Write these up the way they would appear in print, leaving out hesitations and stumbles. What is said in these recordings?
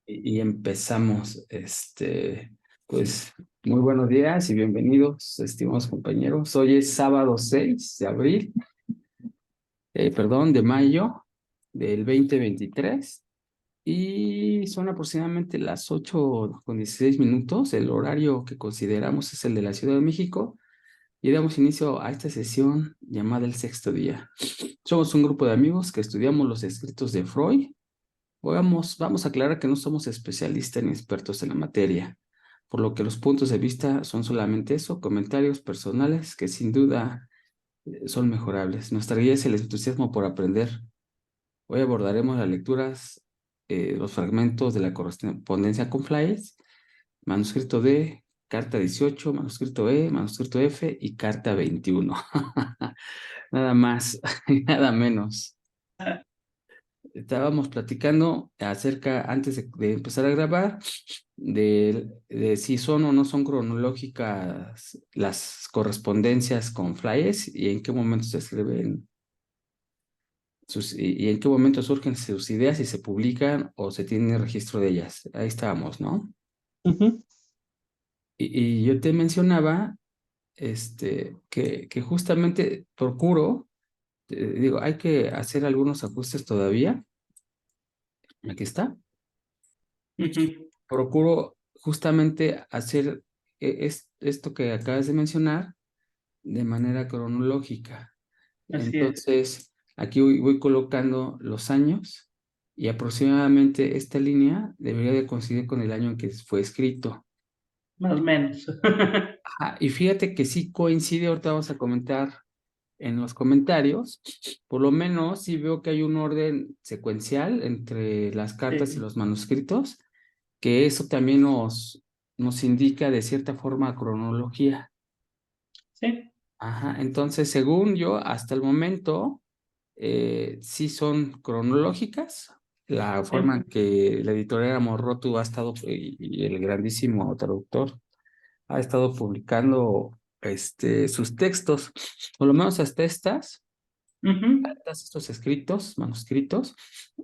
Y empezamos, pues, muy buenos días y bienvenidos, estimados compañeros. Hoy es sábado 6 de abril, perdón, de mayo del 2023 y son aproximadamente las 8:16. El horario que consideramos es el de la Ciudad de México y damos inicio a esta sesión llamada El Sexto Día. Somos un grupo de amigos que estudiamos los escritos de Freud. Vamos a aclarar que no somos especialistas ni expertos en la materia, por lo que los puntos de vista son solamente eso, comentarios personales que sin duda son mejorables. Nuestra guía es el entusiasmo por aprender. Hoy abordaremos las lecturas, los fragmentos de la correspondencia con Flyers, manuscrito D, carta 18, manuscrito E, manuscrito F y carta 21. Nada más y nada menos. Estábamos platicando acerca, antes de empezar a grabar, de si son o no son cronológicas las correspondencias con Flyers y en qué momento se escriben y en qué momento surgen sus ideas y se publican o se tiene registro de ellas. Ahí estábamos, ¿no? Ujú. Y yo te mencionaba que justamente procuro, digo, hay que hacer algunos ajustes todavía. Aquí está. Ujú. Procuro justamente hacer esto que acabas de mencionar de manera cronológica. Así es, Entonces, aquí voy colocando los años y aproximadamente esta línea debería de coincidir con el año en que fue escrito. más o menos. Ajá, y fíjate que sí coincide, ahorita vamos a comentar en los comentarios, por lo menos sí veo que hay un orden secuencial entre las cartas y Sí, los manuscritos, que eso también nos indica de cierta forma cronología. sí, Ajá, entonces según yo, hasta el momento, sí son cronológicas. La forma en sí. que la editorial Amorrotu ha estado, y el grandísimo traductor, ha estado publicando sus textos, por lo menos hasta Ujú. estos escritos, manuscritos,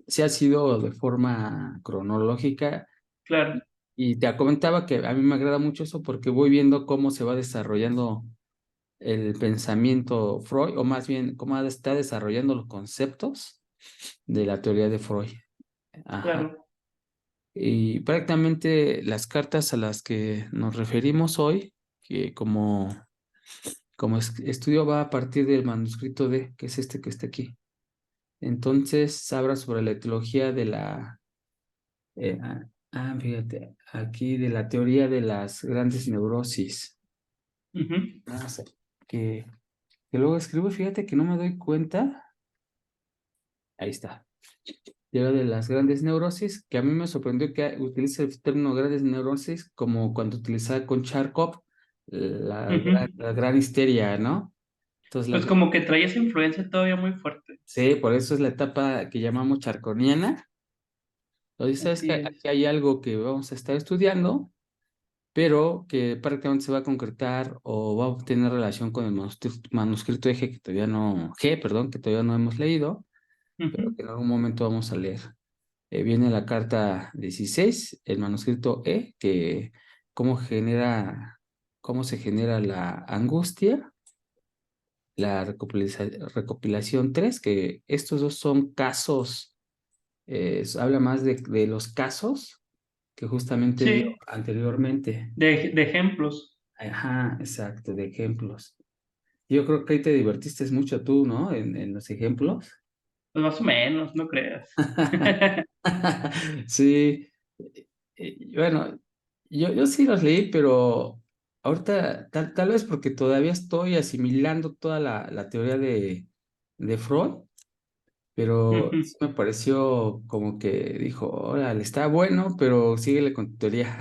sí ha sido de forma cronológica. Claro, Y te comentaba que a mí me agrada mucho eso porque voy viendo cómo se va desarrollando el pensamiento Freud, o más bien cómo está desarrollando los conceptos de la teoría de Freud. Ajá. claro. Y prácticamente las cartas a las que nos referimos hoy, que como estudio va a partir del manuscrito D, que es este que está aquí. Entonces, habla sobre la etiología de eh, ah, fíjate, aquí de la teoría de las grandes neurosis. Ujú. Ah, sí, que, que luego escribo, fíjate que no me doy cuenta. Ahí está. Teoría de las grandes neurosis, que a mí me sorprendió que utilice el término grandes neurosis como cuando utilizaba con Charkov Ujú. la gran histeria, ¿no? Entonces, Pues como que trae esa influencia todavía muy fuerte. sí, por eso es la etapa que llamamos charconiana. Entonces, sabes que Así aquí es. hay algo que vamos a estar estudiando, pero que prácticamente se va a concretar o va a tener relación con el manuscrito eje que todavía no, G, perdón, que todavía no hemos leído, pero Ujú. que en algún momento vamos a leer. Viene la carta 16, el manuscrito E, que cómo genera, cómo se genera la angustia, la recopilación 3, que estos dos son casos, habla más de los casos que justamente dio Sí, anteriormente. de ejemplos. Ajá, exacto, de ejemplos. Yo creo que ahí te divertiste mucho tú, ¿no? En los ejemplos. Pues más o menos, no creas. Sí, bueno, yo sí los leí, pero ahorita tal vez porque todavía estoy asimilando toda la teoría de Freud, pero Ujú. sí me pareció como que dijo, órale, está bueno, pero síguele con tu teoría.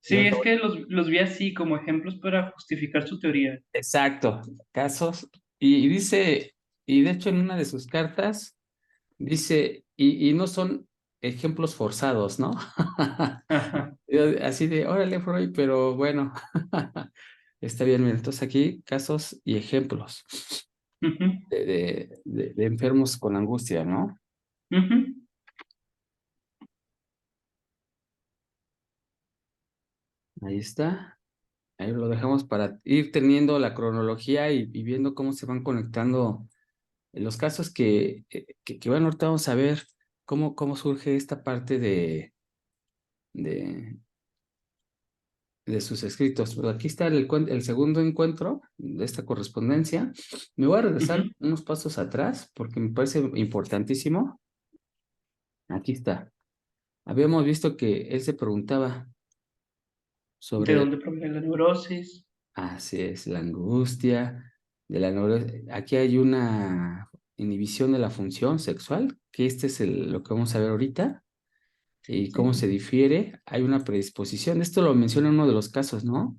Sí, Yo es que los vi así como ejemplos para justificar su teoría. exacto, casos. Y dice, y de hecho en una de sus cartas dice, y no son ejemplos forzados, ¿no? Ajá. Así de, órale, Freud, pero bueno, está bien, mira, entonces aquí casos y ejemplos Ujú. de enfermos con angustia, ¿no? Ujú. Ahí está. Ahí lo dejamos para ir teniendo la cronología y viendo cómo se van conectando los casos que bueno, ahorita vamos a ver cómo surge esta parte de, de sus escritos. Pero aquí está el segundo encuentro de esta correspondencia. Me voy a regresar Ujú. unos pasos atrás porque me parece importantísimo. Aquí está. Habíamos visto que él se preguntaba ¿De sobre, dónde proviene la neurosis? así es, la angustia, de la aquí hay una inhibición de la función sexual, que este es lo que vamos a ver ahorita, y cómo se Sí, difiere. Hay una predisposición, esto lo menciona en uno de los casos, ¿no?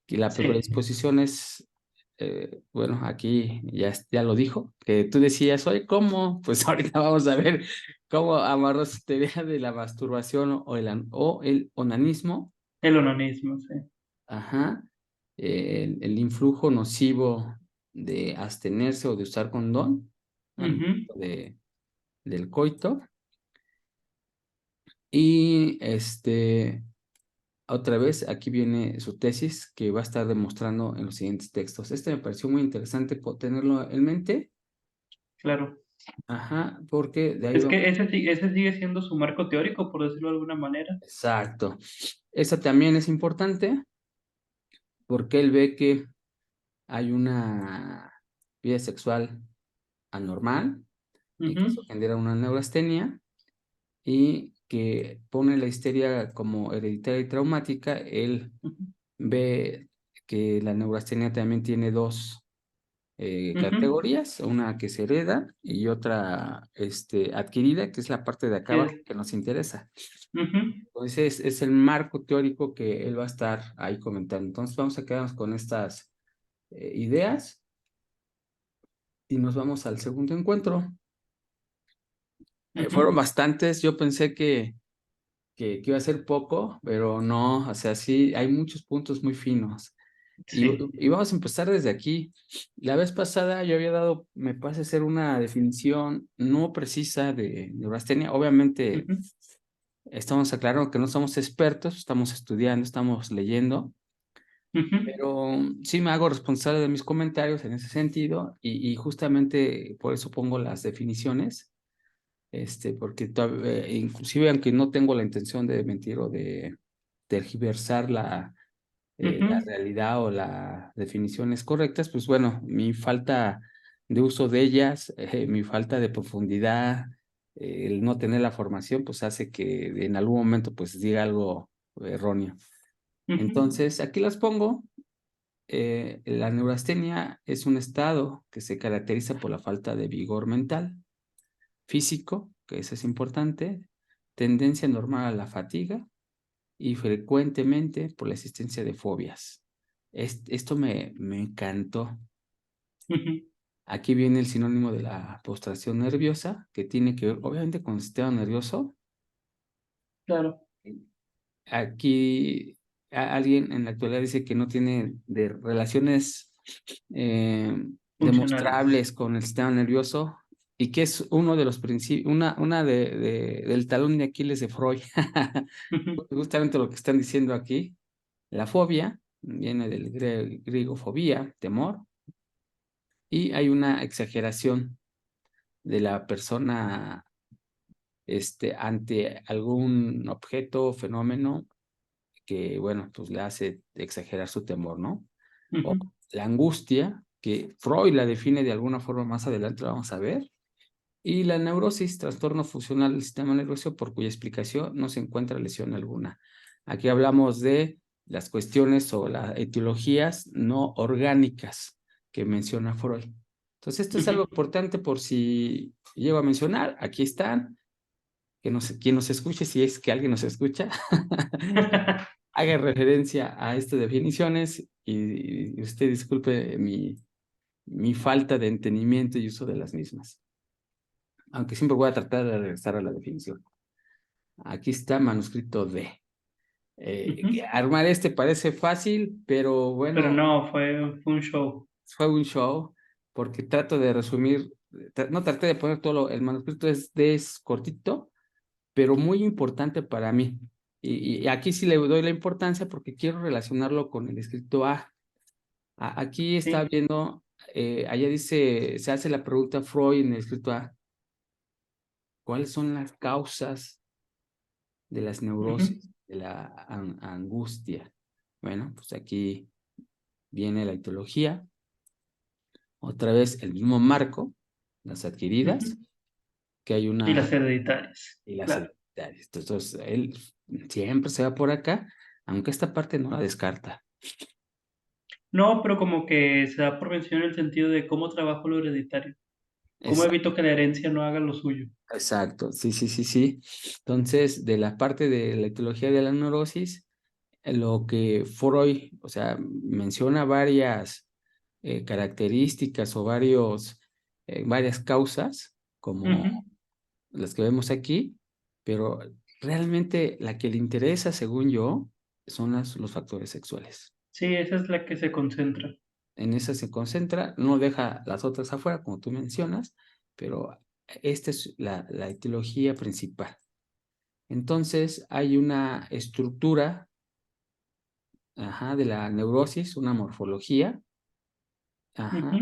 Y la sí, predisposición es, bueno, aquí ya lo dijo, que tú decías, oye, ¿cómo? Pues ahorita vamos a ver cómo amarró su teoría de la masturbación o el onanismo. el onanismo, sí. Ajá. El influjo nocivo de abstenerse o de usar condón al momento Ujú. del coito. Y otra vez, aquí viene su tesis que va a estar demostrando en los siguientes textos. Este me pareció muy interesante tenerlo en mente. Claro. Ajá, porque de ahí Es vamos. que ese sigue siendo su marco teórico, por decirlo de alguna manera. Exacto. Esa también es importante porque él ve que hay una vida sexual anormal y que Ujú, eso genera una neurastenia y que pone la histeria como hereditaria y traumática. Él ujú, ve que la neurastenia también tiene dos ujú. categorías, una que se hereda y otra adquirida, que es la parte de acá abajo Es, que nos interesa. ujú, Entonces, es el marco teórico que él va a estar ahí comentando. Entonces, vamos a quedarnos con estas ideas y nos vamos al segundo encuentro. Fueron ujú. bastantes, yo pensé que iba a ser poco, pero no, o sea, sí, hay muchos puntos muy finos. Y, Sí. y vamos a empezar desde aquí. La vez pasada yo había dado, me parece ser una definición no precisa de neurastenia. Obviamente, Ujú, estamos aclarando que no somos expertos, estamos estudiando, estamos leyendo, ujú, pero sí me hago responsable de mis comentarios en ese sentido y justamente por eso pongo las definiciones, porque inclusive aunque no tengo la intención de mentir o de tergiversar la ujú, realidad o las definiciones correctas, pues bueno, mi falta de uso de ellas, mi falta de profundidad, el no tener la formación, pues hace que en algún momento pues diga algo erróneo. ujú, Entonces, aquí las pongo. La neurastenia es un estado que se caracteriza por la falta de vigor mental, físico, que eso es importante, tendencia normal a la fatiga y frecuentemente por la existencia de fobias. Esto me encantó. ujú. Aquí viene el sinónimo de la postración nerviosa, que tiene que ver obviamente con el sistema nervioso. Claro. Aquí alguien en la actualidad dice que no tiene de relaciones eh, Funcionales. demostrables con el sistema nervioso y que es uno de los principios, una del talón de Aquiles de Freud. Ujú, Justamente lo que están diciendo aquí. La fobia viene del griego fobia, temor, y hay una exageración de la persona ante algún objeto o fenómeno que, bueno, pues le hace exagerar su temor, ¿no? O ujú, la angustia, que Freud la define de alguna forma más adelante, lo vamos a ver, y la neurosis, trastorno funcional del sistema nervioso por cuya explicación no se encuentra lesión alguna. Aquí hablamos de las cuestiones o las etiologías no orgánicas que menciona Freud. Entonces, esto es ujú. algo importante por si llego a mencionar. Aquí están, quien nos escuche, si es que alguien nos escucha, haga referencia a estas definiciones y usted disculpe mi falta de entendimiento y uso de las mismas, aunque siempre voy a tratar de regresar a la definición. Aquí está manuscrito D. Ujú. Armar parece fácil, pero Pero bueno, no, fue un show. fue un show porque trato de resumir no traté de poner todo el manuscrito es cortito, pero muy importante para mí. Y aquí sí le doy la importancia porque quiero relacionarlo con el escrito A. Aquí está Sí. viendo, allá dice, se hace la pregunta Freud en el escrito A, ¿cuáles son las causas de las Ujú, neurosis, de la angustia? Bueno, pues aquí viene la etiología, otra vez el mismo marco, las adquiridas, ujú. que hay Y las una, hereditarias, y las claro. hereditarias. Entonces, él siempre se va por acá, aunque esta parte no la descarta. No, pero como que se da por mención en el sentido de cómo trabajo lo hereditario, cómo evito que la herencia no haga lo suyo. Exacto, sí, sí, sí, sí. Entonces, de la parte de la etiología de la neurosis, lo que Freud, o sea, menciona varias características o varias causas, como Ujú. las que vemos aquí, pero realmente la que le interesa, según yo, son los factores sexuales. Sí, esa es la que se concentra. En esa se concentra, no deja las otras afuera, como tú mencionas, pero esta es la etiología principal. Entonces, hay una estructura, ajá, de la neurosis, una morfología, Ujú. ajá,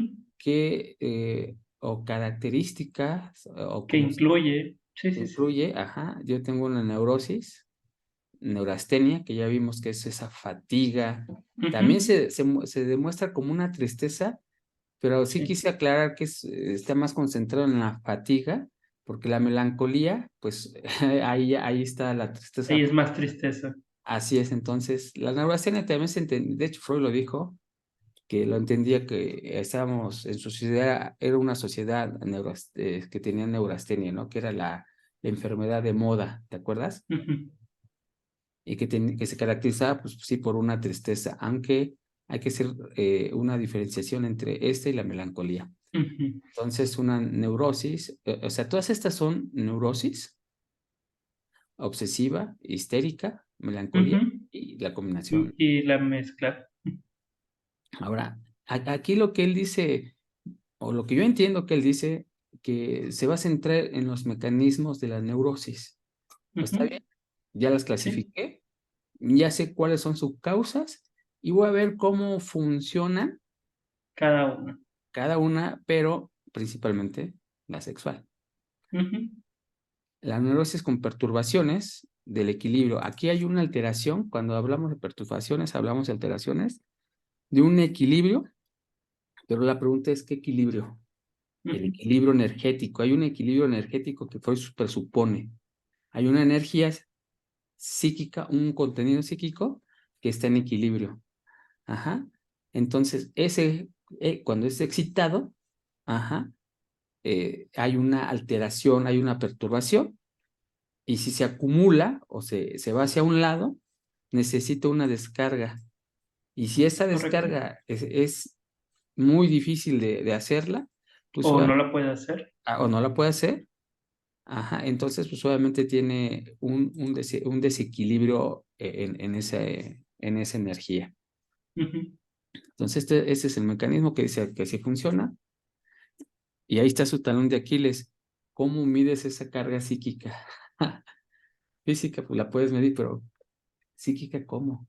o características, o Que como se incluye, sí, sí, sí. incluye, ajá, yo tengo una neurosis, neurastenia, que ya vimos que es esa fatiga. Ujú. También se demuestra como una tristeza, pero sí Sí, quise aclarar que está más concentrado en la fatiga, porque la melancolía, pues ahí está la ahí tristeza. es más tristeza. Así es, entonces, la neurastenia también se entiende, de hecho Freud lo dijo, que lo entendía que estábamos en su sociedad, era una sociedad que tenía neurastenia, ¿no? Que era la enfermedad de moda, ¿te acuerdas? Ujú, Y que se caracterizaba, pues sí, por una tristeza, aunque hay que hacer una diferenciación entre esta y la melancolía. ujú, Entonces, una neurosis, o sea, todas estas son neurosis, obsesiva, histérica, melancolía ujú. y la combinación. Y la mezcla. Ahora, aquí lo que él dice, o lo que yo entiendo que él dice, que se va a centrar en los mecanismos de la neurosis. ¿Está bien? Ujú. Ya las Sí, clasifiqué, ya sé cuáles son sus causas y voy a ver cómo funcionan cada una. cada una, pero principalmente la sexual. Ujú, La neurosis con perturbaciones del equilibrio. Aquí hay una alteración, cuando hablamos de perturbaciones, hablamos de alteraciones de un equilibrio, pero la pregunta es, ¿qué equilibrio? El ujú. equilibrio energético. Hay un equilibrio energético que Freud presupone. Hay una energía psíquica, un contenido psíquico que está en equilibrio. Ajá. Entonces, cuando es excitado, ajá, hay una alteración, hay una perturbación, y si se acumula o se va hacia un lado, necesita una descarga. Y si esa Correcto. descarga es muy difícil de hacerla, pues O no la puede hacer. o no la puede hacer, ajá, entonces pues obviamente tiene un desequilibrio en esa energía. Ujú. Entonces ese es el mecanismo que dice que sí funciona, y ahí está su talón de Aquiles. ¿Cómo mides esa carga psíquica? Física, pues la puedes medir, pero psíquica, ¿cómo?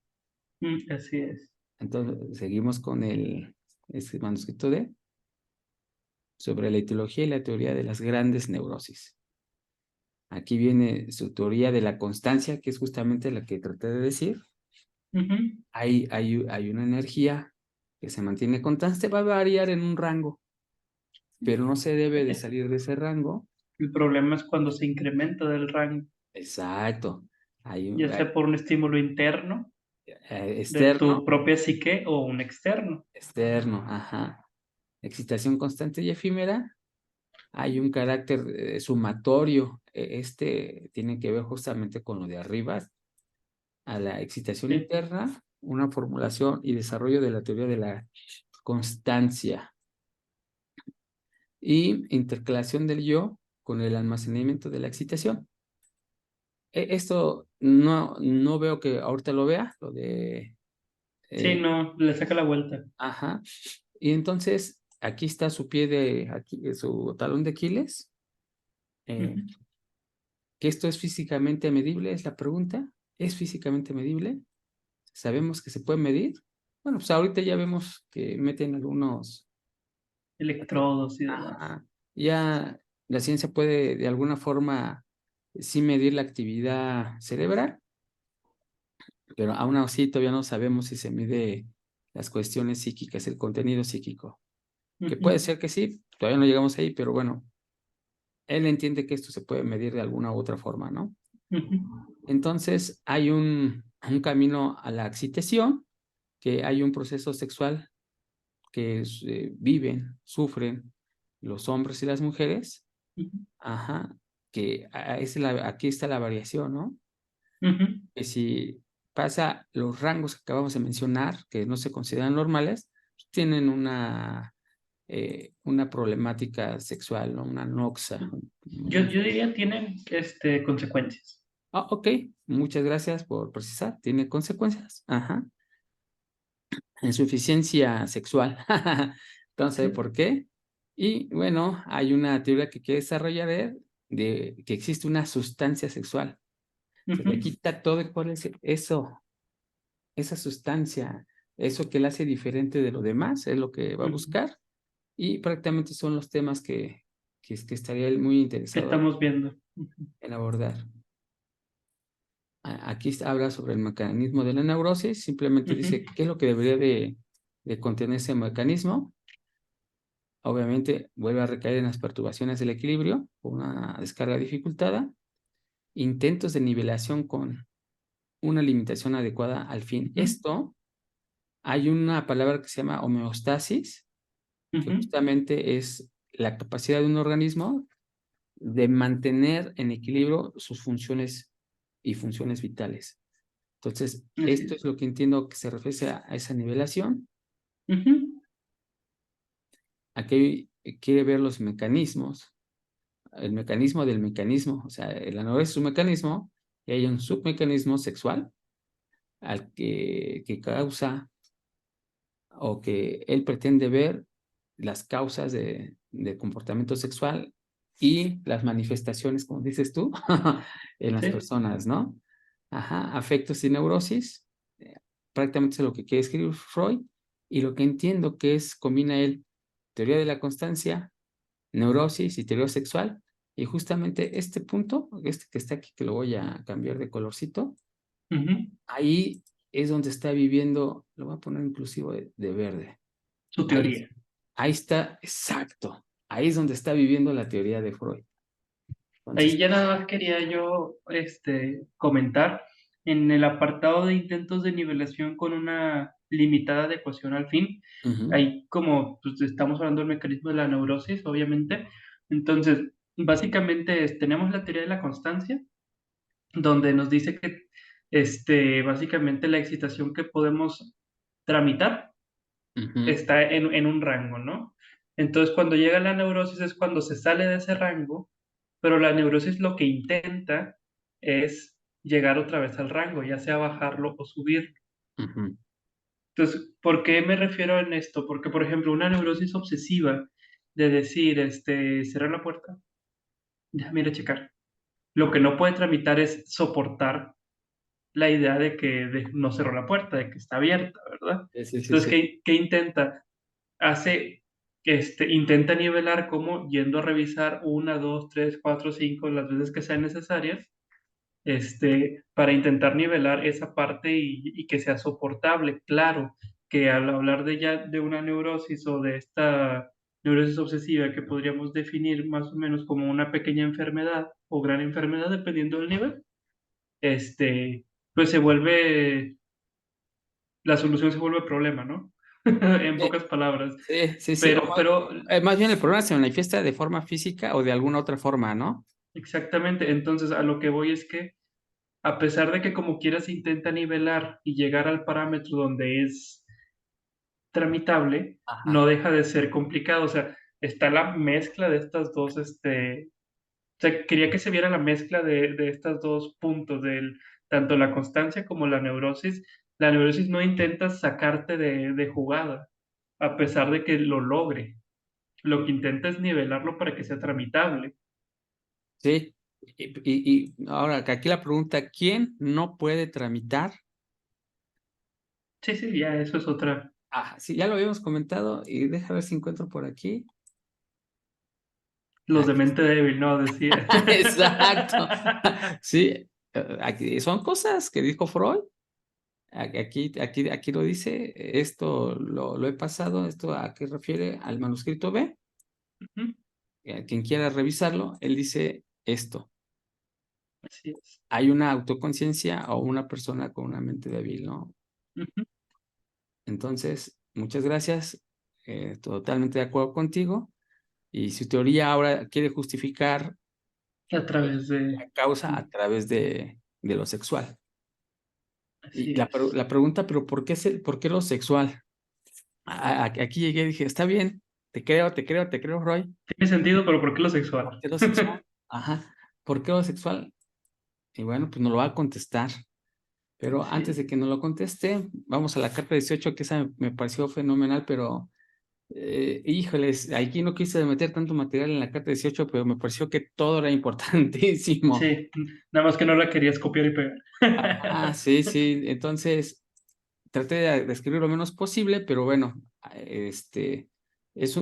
Así es. Entonces seguimos con este manuscrito sobre la etiología y la teoría de las grandes neurosis. Aquí viene su teoría de la constancia, que es justamente la que traté de decir. Ujú. Hay una energía que se mantiene constante, va a variar en un rango, pero no se debe de salir de ese rango. El problema es cuando se incrementa del rango, Exacto. Hay ya sea por un estímulo interno de externo, tu propia psique o un externo. externo, ajá. Excitación constante y efímera. Hay un carácter sumatorio. Este tiene que ver justamente con lo de arriba, a la excitación Sí, interna, una formulación y desarrollo de la teoría de la constancia y intercalación del yo con el almacenamiento de la excitación. Esto no veo que ahorita lo vea, lo de... sí, eh, no, le saca la vuelta. ajá. Y entonces, aquí está su pie su talón de Aquiles. Ujú. ¿Que esto es físicamente medible? Es la pregunta. ¿Es físicamente medible? ¿Sabemos que se puede medir? Bueno, pues ahorita ya vemos que meten algunos. Electrodos y demás. Ajá. Ya la ciencia puede de alguna forma sí medir la actividad cerebral, pero aún así todavía no sabemos si se mide las cuestiones psíquicas, el contenido psíquico. Que Ujú, puede ser que sí, todavía no llegamos ahí, pero bueno, él entiende que esto se puede medir de alguna u otra forma, ¿no? ujú, Entonces hay un camino a la excitación, que hay un proceso sexual que viven, sufren los hombres y las mujeres. ujú, Ajá, que aquí está la variación, ¿no? ujú. Que si pasa los rangos que acabamos de mencionar, que no se consideran normales, pues tienen una problemática sexual, ¿no? Una noxa. Yo diría tienen consecuencias. Ok, muchas gracias por precisar. Tiene consecuencias. Ajá. Insuficiencia sexual. Entonces, Sí. ¿por qué? Y bueno, hay una teoría que quiere desarrollar de que existe una sustancia sexual. Se Ujú, le quita todo. ¿Cuál es eso? Esa sustancia, eso que la hace diferente de lo demás, es lo que va a ujú. buscar. Y prácticamente son los temas que estaría él muy ¿Qué interesado estamos viendo? Ujú, en abordar. Aquí habla sobre el mecanismo de la neurosis, simplemente ujú, dice qué es lo que debería de contener ese mecanismo. Obviamente vuelve a recaer en las perturbaciones del equilibrio, una descarga dificultada, intentos de nivelación con una limitación adecuada al fin. ujú, Esto, hay una palabra que se llama homeostasis, que ujú. justamente es la capacidad de un organismo de mantener en equilibrio sus funciones y funciones vitales. Entonces, Así esto es. es lo que entiendo que se refiere a esa nivelación. Ujú, Aquí quiere ver los mecanismos, el mecanismo del mecanismo, o sea, el anorexia es un mecanismo y hay un submecanismo sexual al que causa o que él pretende ver las causas de comportamiento sexual y las manifestaciones, como dices tú, en las sí. personas, ¿no? Ajá, afectos y neurosis, eh, prácticamente es lo que quiere escribir Freud, y lo que entiendo que es, combina él teoría de la constancia, neurosis y teoría sexual, y justamente este punto, este que está aquí, que lo voy a cambiar de colorcito, Ujú. ahí es donde está viviendo, lo voy a poner inclusivo de verde. Su Ahí, teoría. ahí está, exacto. Ahí es donde está viviendo la teoría de Freud. Ahí Entonces, ya nada más quería yo comentar en el apartado de intentos de nivelación con una limitada adecuación al fin. ujú, Ahí como pues, estamos hablando del mecanismo de la neurosis, obviamente. Entonces, básicamente tenemos la teoría de la constancia, donde nos dice que básicamente la excitación que podemos tramitar ujú, está en un rango, ¿no? Entonces, cuando llega la neurosis es cuando se sale de ese rango, pero la neurosis lo que intenta es llegar otra vez al rango, ya sea bajarlo o subirlo. ujú. Entonces, ¿por qué me refiero en esto? Porque, por ejemplo, una neurosis obsesiva de decir, cerrar la puerta, déjame ir a checar. Lo que no puede tramitar es soportar la idea de que no cerró la puerta, de que está abierta, ¿verdad? Sí, sí, sí, Entonces, sí. ¿qué intenta? Hace, intenta nivelar como yendo a revisar una, dos, tres, cuatro, cinco, las veces que sean necesarias, para intentar nivelar esa parte y que sea soportable. Claro que al hablar de ya de una neurosis o de esta neurosis obsesiva que podríamos definir más o menos como una pequeña enfermedad o gran enfermedad, dependiendo del nivel, pues la solución se vuelve problema, ¿no? En Sí, pocas palabras. sí, sí, sí. Pero Más bien el problema se manifiesta de forma física o de alguna otra forma, ¿no? exactamente, entonces a lo que voy es que a pesar de que como quiera se intenta nivelar y llegar al parámetro donde es tramitable, Ajá. no deja de ser complicado. O sea, está la mezcla de estas dos, o sea, quería que se viera la mezcla de estos dos puntos, tanto la constancia como la neurosis. La neurosis no intenta sacarte de jugada, a pesar de que lo logre. lo que intenta es nivelarlo para que sea tramitable. Sí. Y ahora, que aquí la pregunta, ¿quién no puede tramitar? Sí, sí, ya eso es otra. Ah, sí, ya lo habíamos comentado y deja ver si encuentro por aquí. Los de Aquí mente débil, ¿no? Decía. exacto. Sí, aquí son cosas que dijo Freud. Aquí lo dice, esto lo he pasado, esto a qué refiere al manuscrito B. Ujú, Quien quiera revisarlo, él dice esto. así es. Hay una autoconciencia o una persona con una mente débil, ¿no? Ujú, Entonces, muchas gracias. Totalmente de acuerdo contigo. Y su teoría ahora quiere justificar a través de. la causa a través de lo sexual. Así Y es. la pregunta, pero ¿por qué lo sexual? Aquí llegué y dije, está bien, te creo, Roy. Tiene sentido, pero ¿por qué lo ¿Por sexual? qué lo sexual? Ajá, ¿por qué lo sexual? Y bueno, pues nos lo va a contestar. Pero Así antes es. de que nos lo conteste, vamos a la carta 18, que esa me pareció fenomenal, pero híjoles, aquí no quise meter tanto material en la carta 18, pero me pareció que todo era importantísimo. Sí, nada más que no la querías copiar y pegar. Ah, sí, sí. Entonces, traté de escribir lo menos posible, pero bueno,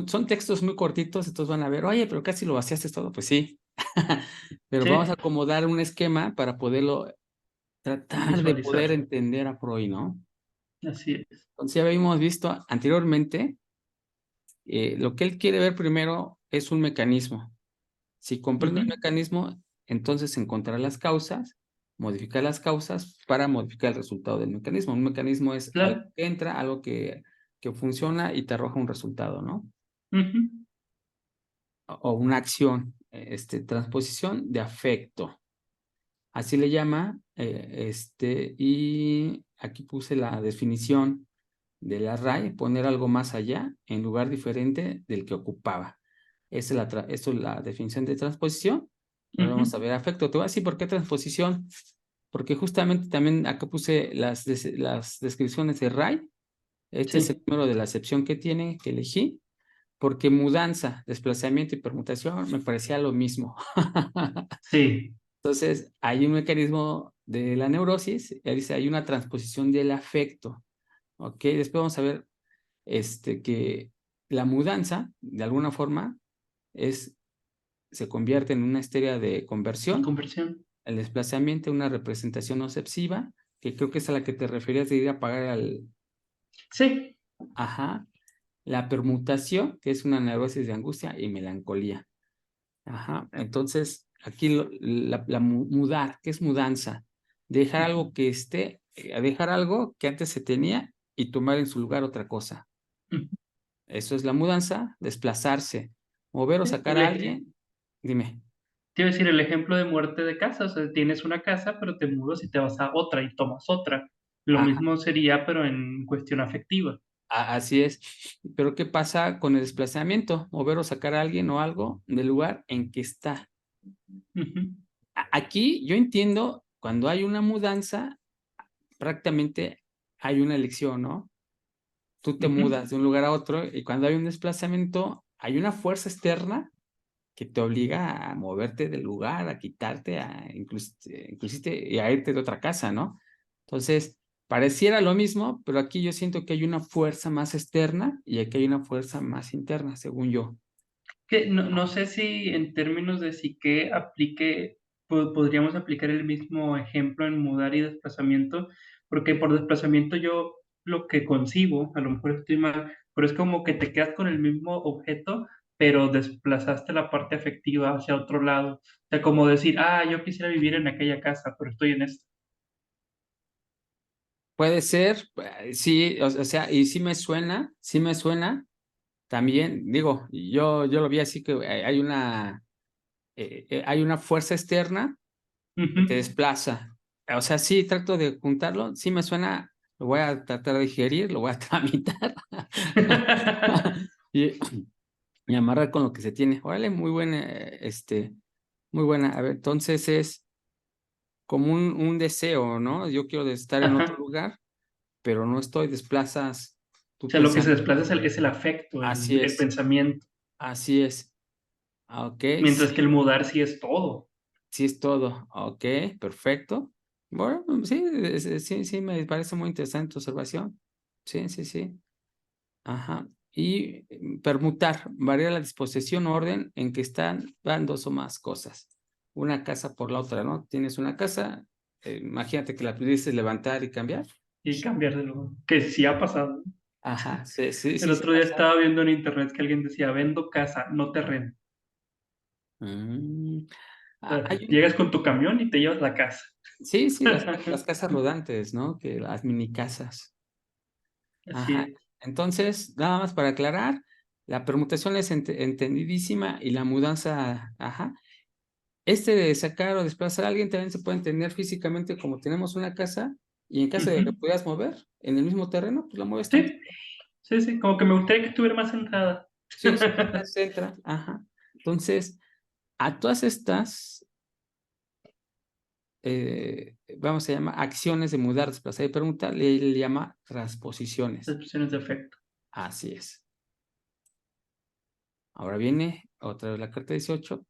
son textos muy cortitos, entonces van a ver, oye, pero casi lo vaciaste todo. Pues sí, pero vamos a Sí, acomodar un esquema para poderlo tratar de poder visualizar. entender a Freud, ¿no? Así es. Entonces ya habíamos visto anteriormente, lo que él quiere ver primero es un mecanismo. Si comprende el Ujú, mecanismo, entonces encontrar las causas, modificar las causas para modificar el resultado del mecanismo. Un mecanismo es algo claro. que entra, algo que funciona y te arroja un resultado, ¿no? Ujú, O una acción, transposición de afecto. Así le llama, y aquí puse la definición de la RAE, poner algo más allá en lugar diferente del que ocupaba. Esto es la definición de transposición. Ahora ujú, vamos a ver afecto. Te voy a decir por qué transposición. Porque justamente también acá puse las descripciones de RAE. Este es el sí, número de la acepción que tiene, que elegí, porque mudanza, desplazamiento y permutación me parecía lo mismo. sí. Entonces, hay un mecanismo de la neurosis, ya dice, hay una transposición del afecto, ¿ok? Después vamos a ver que la mudanza, de alguna forma, se convierte en una histeria de En conversión, conversión. el desplazamiento, una representación obsesiva, que creo que es a la que te referías de ir a pagar al, Sí. ajá, la permutación, que es una neurosis de angustia y melancolía. Ajá, entonces aquí mudar, ¿qué es mudanza? Dejar Ujú, algo que esté, dejar algo que antes se tenía y tomar en su lugar otra cosa. ujú. Eso es la mudanza, desplazarse, mover o Sí, sacar a alguien. Dime. te iba a decir el ejemplo de muerte de casa. O sea, tienes una casa, pero te mudas y te vas a otra y tomas otra. Lo Ajá, mismo sería, pero en cuestión afectiva. así es. Pero ¿qué pasa con el desplazamiento? Mover o sacar a alguien o algo del lugar en que está. Ujú, Aquí yo entiendo, cuando hay una mudanza, prácticamente hay una elección, ¿no? Tú te ujú. mudas de un lugar a otro y cuando hay un desplazamiento, hay una fuerza externa que te obliga a moverte del lugar, a quitarte, inclusive y a irte de otra casa, ¿no? Entonces, pareciera lo mismo, pero aquí yo siento que hay una fuerza más externa y aquí hay una fuerza más interna, según yo. Que no sé si en términos de psique aplique, podríamos aplicar el mismo ejemplo en mudar y desplazamiento, porque por desplazamiento yo lo que concibo, a lo mejor estoy mal, pero es como que te quedas con el mismo objeto, pero desplazaste la parte afectiva hacia otro lado. O sea, como decir, ah, yo quisiera vivir en aquella casa, pero estoy en esta. Puede ser, sí, o sea, y sí me suena, también, digo, yo lo vi así que hay una fuerza externa Ujú. que te desplaza. O sea, sí, trato de juntarlo, sí me suena, lo voy a tratar de digerir, lo voy a tramitar y, y amarrar con lo que se tiene. Órale, muy buena. A ver, entonces es como un deseo, ¿no? Yo quiero estar en otro Ajá. lugar, pero no estoy, desplazas O tu sea, lo que se pensamiento. desplaza es el afecto, Así el es. pensamiento. así es. Ok, Mientras que sí, el mudar sí es todo. sí es todo. Ok, perfecto. Bueno, sí, sí, sí, me parece muy interesante tu observación. Sí, sí, sí. Ajá. Y permutar, variar la disposición o orden en que están van dos o más cosas. Una casa por la otra, ¿no? Tienes una casa, imagínate que la pudieses levantar y cambiar. Y cambiar de lugar. Que sí ha pasado. Ajá, sí, sí, El sí, sí otro día pasa. estaba viendo en internet que alguien decía, vendo casa, no terreno. Mm, O sea, hay llegas con tu camión y te llevas la casa. sí, sí, las casas rodantes, ¿no? Que las mini casas. Así Ajá. es. Entonces, nada más para aclarar, la permutación es entendidísima y la mudanza, ajá. De sacar o desplazar a alguien también se puede entender físicamente como tenemos una casa y en caso de que Ujú. puedas mover en el mismo terreno, pues la mueves Sí, tantito. sí, sí, como que me gustaría que estuviera más centrada. Sí, sí, se entra, ajá. Entonces, a todas estas, vamos a llamar acciones de mudar, desplazar y permutar, le llama transposiciones. Expresiones de afecto. Así es. Ahora viene otra vez la carta 18,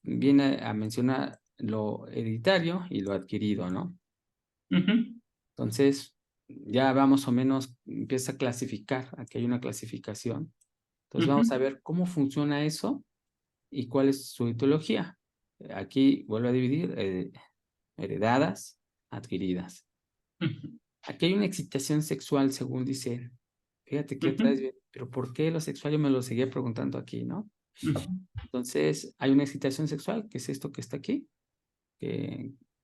viene a mencionar lo hereditario y lo adquirido, ¿no? Ujú, Entonces, ya vamos o menos, empieza a clasificar, aquí hay una clasificación. Entonces, ujú, vamos a ver cómo funciona eso y cuál es su etiología. Aquí vuelvo a dividir, heredadas, adquiridas. ujú, Aquí hay una excitación sexual, según dice. Fíjate que ujú, otra vez, pero ¿por qué lo sexual? Yo me lo seguía preguntando aquí, ¿no? ujú, Entonces, hay una excitación sexual, que es esto que está aquí,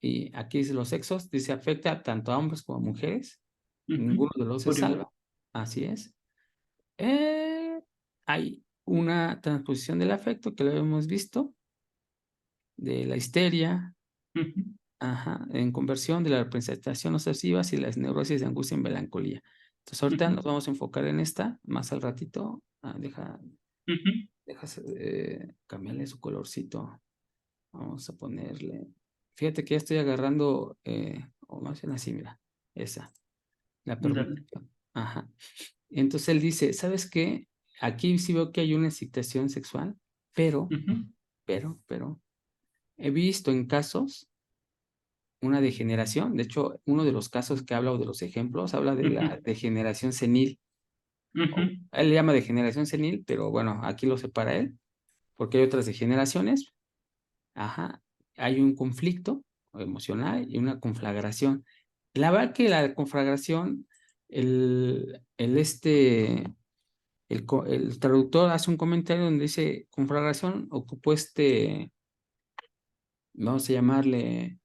y aquí dice los sexos, dice afecta tanto a hombres como a mujeres, ujú. ninguno de los se Por igual. salva, así es. Hay una transposición del afecto que lo hemos visto, de la histeria, Ujú, ajá, en conversión de la representación obsesiva y las neurosis de angustia y melancolía. Entonces, ahorita ujú, nos vamos a enfocar en esta, más al ratito. ujú, Deja cambiarle su colorcito. Vamos a ponerle. Fíjate que ya estoy agarrando, o más bien así, mira, esa, la dale. permutación. Ajá. Entonces él dice, ¿sabes qué? Aquí sí veo que hay una excitación sexual, pero, Ujú, pero, he visto en casos una degeneración. De hecho, uno de los casos que habla o de los ejemplos habla de ujú, la degeneración senil. ujú, Él le llama degeneración senil, pero bueno, aquí lo separa él, porque hay otras degeneraciones. Ajá. Hay un conflicto emocional y una conflagración. La verdad que la conflagración, el traductor hace un comentario donde dice conflagración, ocupó vamos a llamarle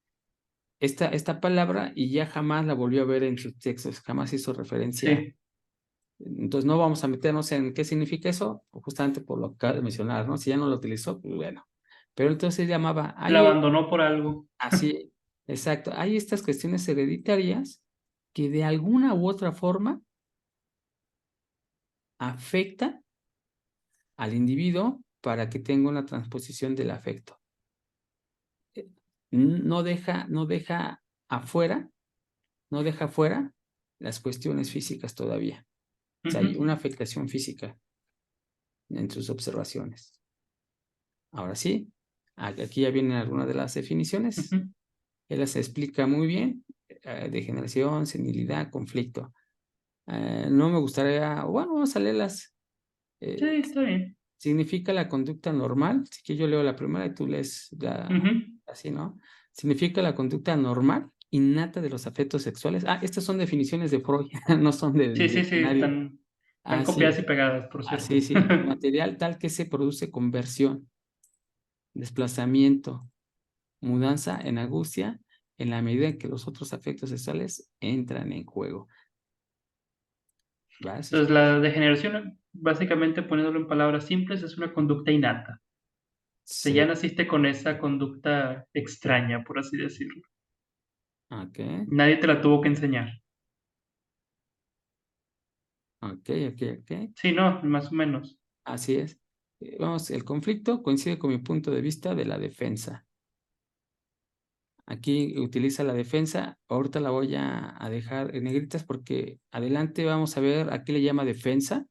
esta palabra y ya jamás la volvió a ver en sus textos, jamás hizo referencia. sí, Entonces no vamos a meternos en qué significa eso, justamente por lo que acabo de mencionar, ¿no? Si ya no lo utilizó, pues bueno. Pero entonces llamaba, la abandonó por algo. así, exacto, hay estas cuestiones hereditarias que de alguna u otra forma afectan al individuo para que tenga una transposición del afecto. No deja afuera, no deja afuera las cuestiones físicas todavía. O sea, Ujú, hay una afectación física en sus observaciones. Ahora sí, aquí ya vienen algunas de las definiciones. ujú. Él las explica muy bien. Degeneración, senilidad, conflicto. No me gustaría, bueno, vamos a leerlas. Sí, Eh, está bien. significa la conducta normal. Así que yo leo la primera y tú lees Ujú. así, ¿no? Significa la conducta normal, innata de los afectos sexuales. Estas son definiciones de Freud, no son del Sí, sí, sí, diccionario. están copiadas Así, y pegadas, por cierto. así, sí. Material tal que se produce conversión, desplazamiento, mudanza en angustia, en la medida en que los otros afectos sexuales entran en juego. ¿Va? Entonces, la degeneración, básicamente poniéndolo en palabras simples, es una conducta innata. O sea, ya Sí. naciste con esa conducta extraña, por así decirlo. Ok, Nadie te la tuvo que enseñar. ok, ok, ok. Sí, no, más o menos. Así es. Vamos, el conflicto coincide con mi punto de vista de la defensa. Aquí utiliza la defensa. Ahorita la voy a dejar en negritas porque adelante vamos a ver, aquí le llama defensa.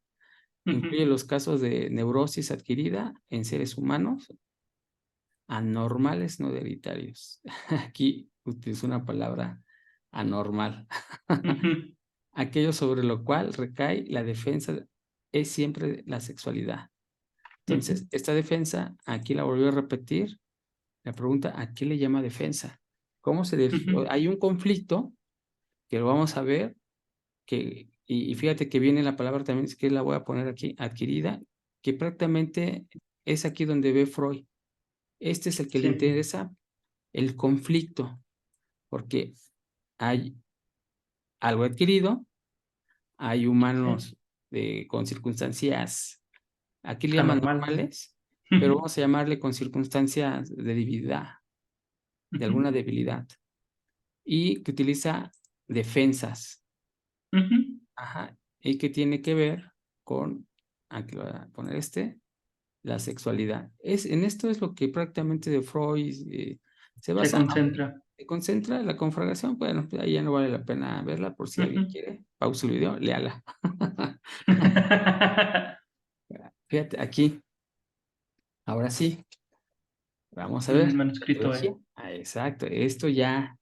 Incluye los casos de neurosis adquirida en seres humanos anormales no hereditarios. Aquí utilizo una palabra anormal. Aquello sobre lo cual recae la defensa es siempre la sexualidad. Entonces, esta defensa, aquí la volvió a repetir, la pregunta, ¿a qué le llama defensa? ¿Cómo se hay un conflicto que lo vamos a ver, y fíjate que viene la palabra también, es que la voy a poner aquí, adquirida, que prácticamente es aquí donde ve Freud. Este es el que le Sí, interesa el conflicto, porque hay algo adquirido, hay humanos con circunstancias, aquí le llaman anormal. normales, pero vamos a llamarle con circunstancias de debilidad, de alguna debilidad, y que utiliza defensas, ajá, y que tiene que ver con, aquí voy a poner la sexualidad. En esto es lo que prácticamente de Freud se Se basa. concentra. Se concentra en la conflagración. Bueno, pues ahí ya no vale la pena verla, por si alguien quiere. Pausa el video, léala. Fíjate, aquí, ahora sí, vamos a En el ver. manuscrito, Etiología. Exacto, esto ya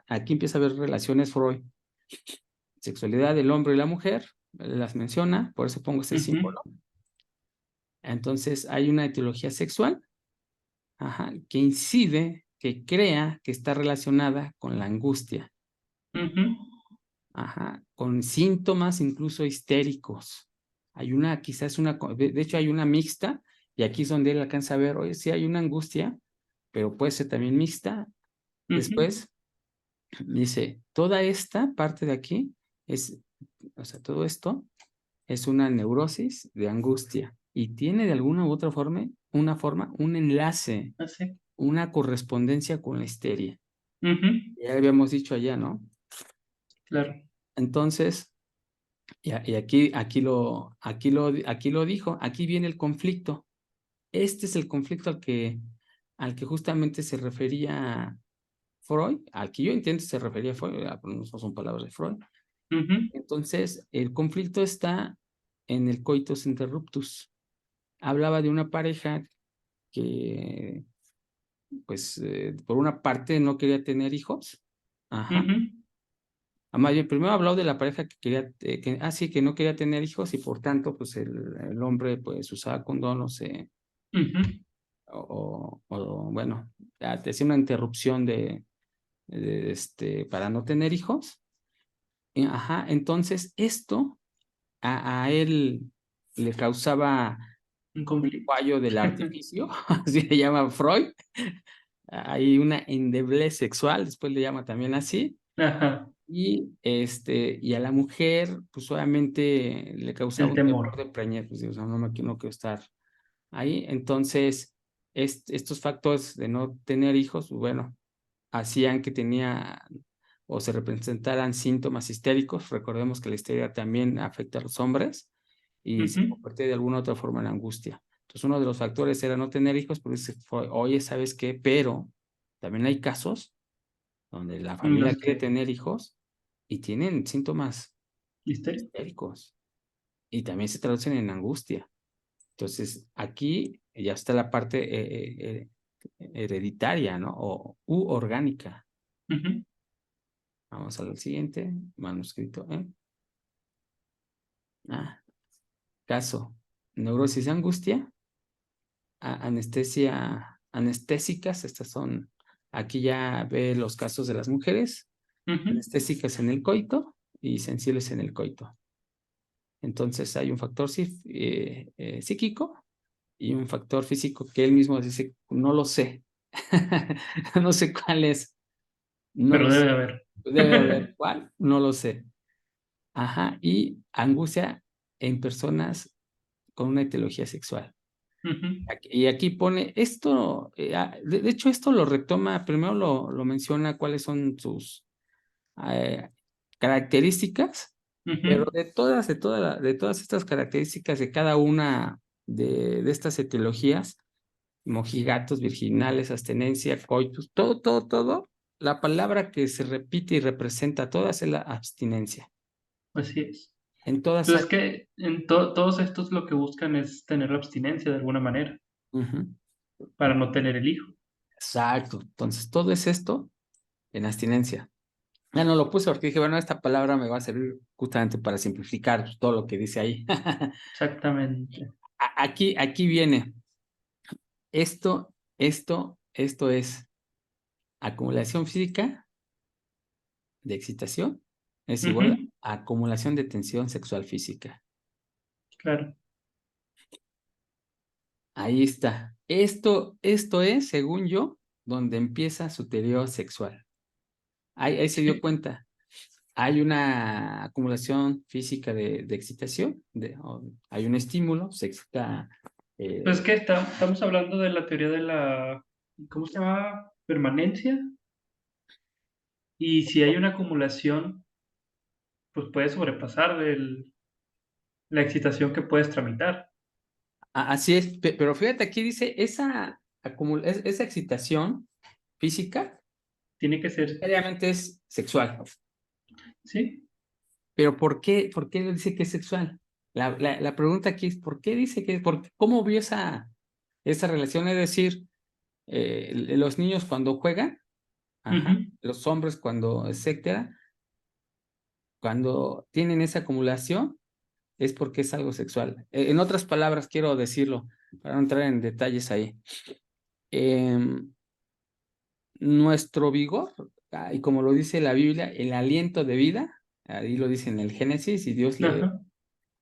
aquí empieza a ver relaciones Freud. Sexualidad del hombre y la mujer, las menciona, por eso pongo este símbolo. Entonces, hay una etiología sexual, ajá, que incide, que crea que está relacionada con la angustia. Ajá, con síntomas incluso histéricos. Hay quizás de hecho hay una mixta, y aquí es donde él alcanza a ver, oye, sí hay una angustia, pero puede ser también mixta. Después dice, toda esta parte de aquí o sea, todo esto es una neurosis de angustia y tiene de alguna u otra forma, un enlace, Así. una correspondencia con la histeria. Ya habíamos dicho allá, ¿no? Claro. Entonces, y aquí lo dijo, aquí viene el conflicto. Este es el conflicto al que justamente se refería Freud, al que yo entiendo se refería Freud, no son palabras de Freud. Entonces, el conflicto está en el coitus interruptus. Hablaba de una pareja que, pues, por una parte no quería tener hijos. Ajá. Más bien, primero habló de la pareja que quería, sí, que no quería tener hijos y por tanto, pues el hombre pues usaba condón, no sé, bueno, te hacía una interrupción para no tener hijos. Ajá, entonces esto a él le causaba Un un conflicto. fallo del artificio, así le llama Freud. Hay una endeblez sexual, después le llama también así. Ajá. Y a la mujer, pues obviamente le causaba El un temor temor. de preñar, pues o sea, no quiero estar ahí. Entonces, estos factores de no tener hijos, bueno, hacían que tenía o se representaran síntomas histéricos. Recordemos que la histeria también afecta a los hombres y se convierte de alguna u otra forma en angustia. Entonces, uno de los factores era no tener hijos, pero oye, ¿sabes qué? Pero también hay casos donde la En familia los quiere que. tener hijos y tienen síntomas Histéricos. histéricos y también se traducen en angustia. Entonces, aquí ya está la parte hereditaria, ¿no? U orgánica. Vamos al siguiente manuscrito. Caso. Neurosis de angustia. Anestésicas. Estas son, aquí ya ve los casos de las mujeres. Anestésicas en el coito y sensibles en el coito. Entonces hay un factor psíquico y un factor físico que él mismo dice, no lo sé. No sé cuál es. No Pero lo sé. debe haber. Debe haber cuál, no lo sé. Ajá, y angustia en personas con una etiología sexual. Y aquí pone esto, de hecho esto lo retoma, primero lo menciona cuáles son sus eh, características, pero de todas estas características de cada una de estas etiologías, mojigatos, virginales, abstenencia, coitus, todo, la palabra que se repite y representa todas es la abstinencia. Así es. En todas Pues es hay. que en todos estos lo que buscan es tener la abstinencia de alguna manera, Ujú. para no tener el hijo. Exacto. Entonces, todo es esto en abstinencia. Ya no lo puse porque dije, bueno, esta palabra me va a servir justamente para simplificar pues, todo lo que dice ahí. Exactamente. Aquí viene. Esto es acumulación física de excitación es igual Ujú, a acumulación de tensión sexual física. claro. Ahí está. Esto es, según yo, donde empieza su teoría sexual. Ahí se dio cuenta. Hay una acumulación física de excitación, hay un estímulo, se excita. Pues eh, que estamos hablando de la teoría de la, ¿cómo se llama? Permanencia. Y si hay una acumulación, pues puede sobrepasar la excitación que puedes tramitar. así es, pero fíjate, aquí dice esa excitación física, Tiene que ser, obviamente es sexual. ¿sí? Pero ¿por qué dice que es sexual? La pregunta aquí es, ¿por qué dice que, cómo vio esa relación? Es decir, los niños cuando juegan, ajá, Ujú, los hombres cuando, etcétera, cuando tienen esa acumulación, es porque es algo sexual. En otras palabras, quiero decirlo, para no entrar en detalles ahí. em, Nuestro vigor, y como lo dice la Biblia, el aliento de vida, ahí lo dice en el Génesis, y Dios ajá.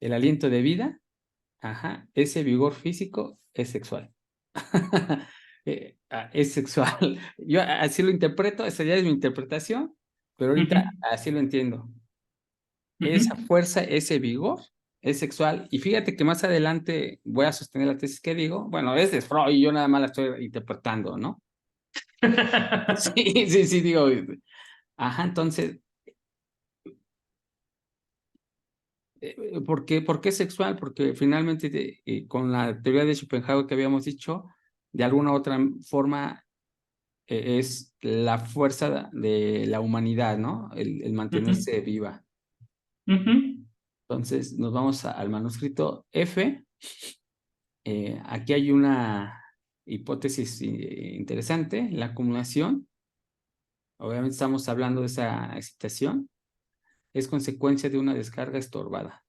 el aliento de vida. Ajá, ese vigor físico es sexual. Es sexual. Yo así lo interpreto, esa ya es mi interpretación, pero ahorita Ujú, así lo entiendo. Esa ujú. fuerza, ese vigor es sexual. Y fíjate que más adelante voy a sostener la tesis que digo. Bueno, es de Freud y yo nada más la estoy interpretando, ¿no? Sí, sí, sí, digo. Ajá, entonces, ¿por qué sexual? Porque finalmente con la teoría de Schopenhauer que habíamos dicho, de alguna u otra forma es la fuerza de la humanidad, ¿no? El Ujú, mantenerse viva. ujú, Entonces, nos vamos al manuscrito F. Aquí hay una hipótesis interesante, la acumulación. Obviamente estamos hablando de esa excitación. Es consecuencia de una descarga estorbada.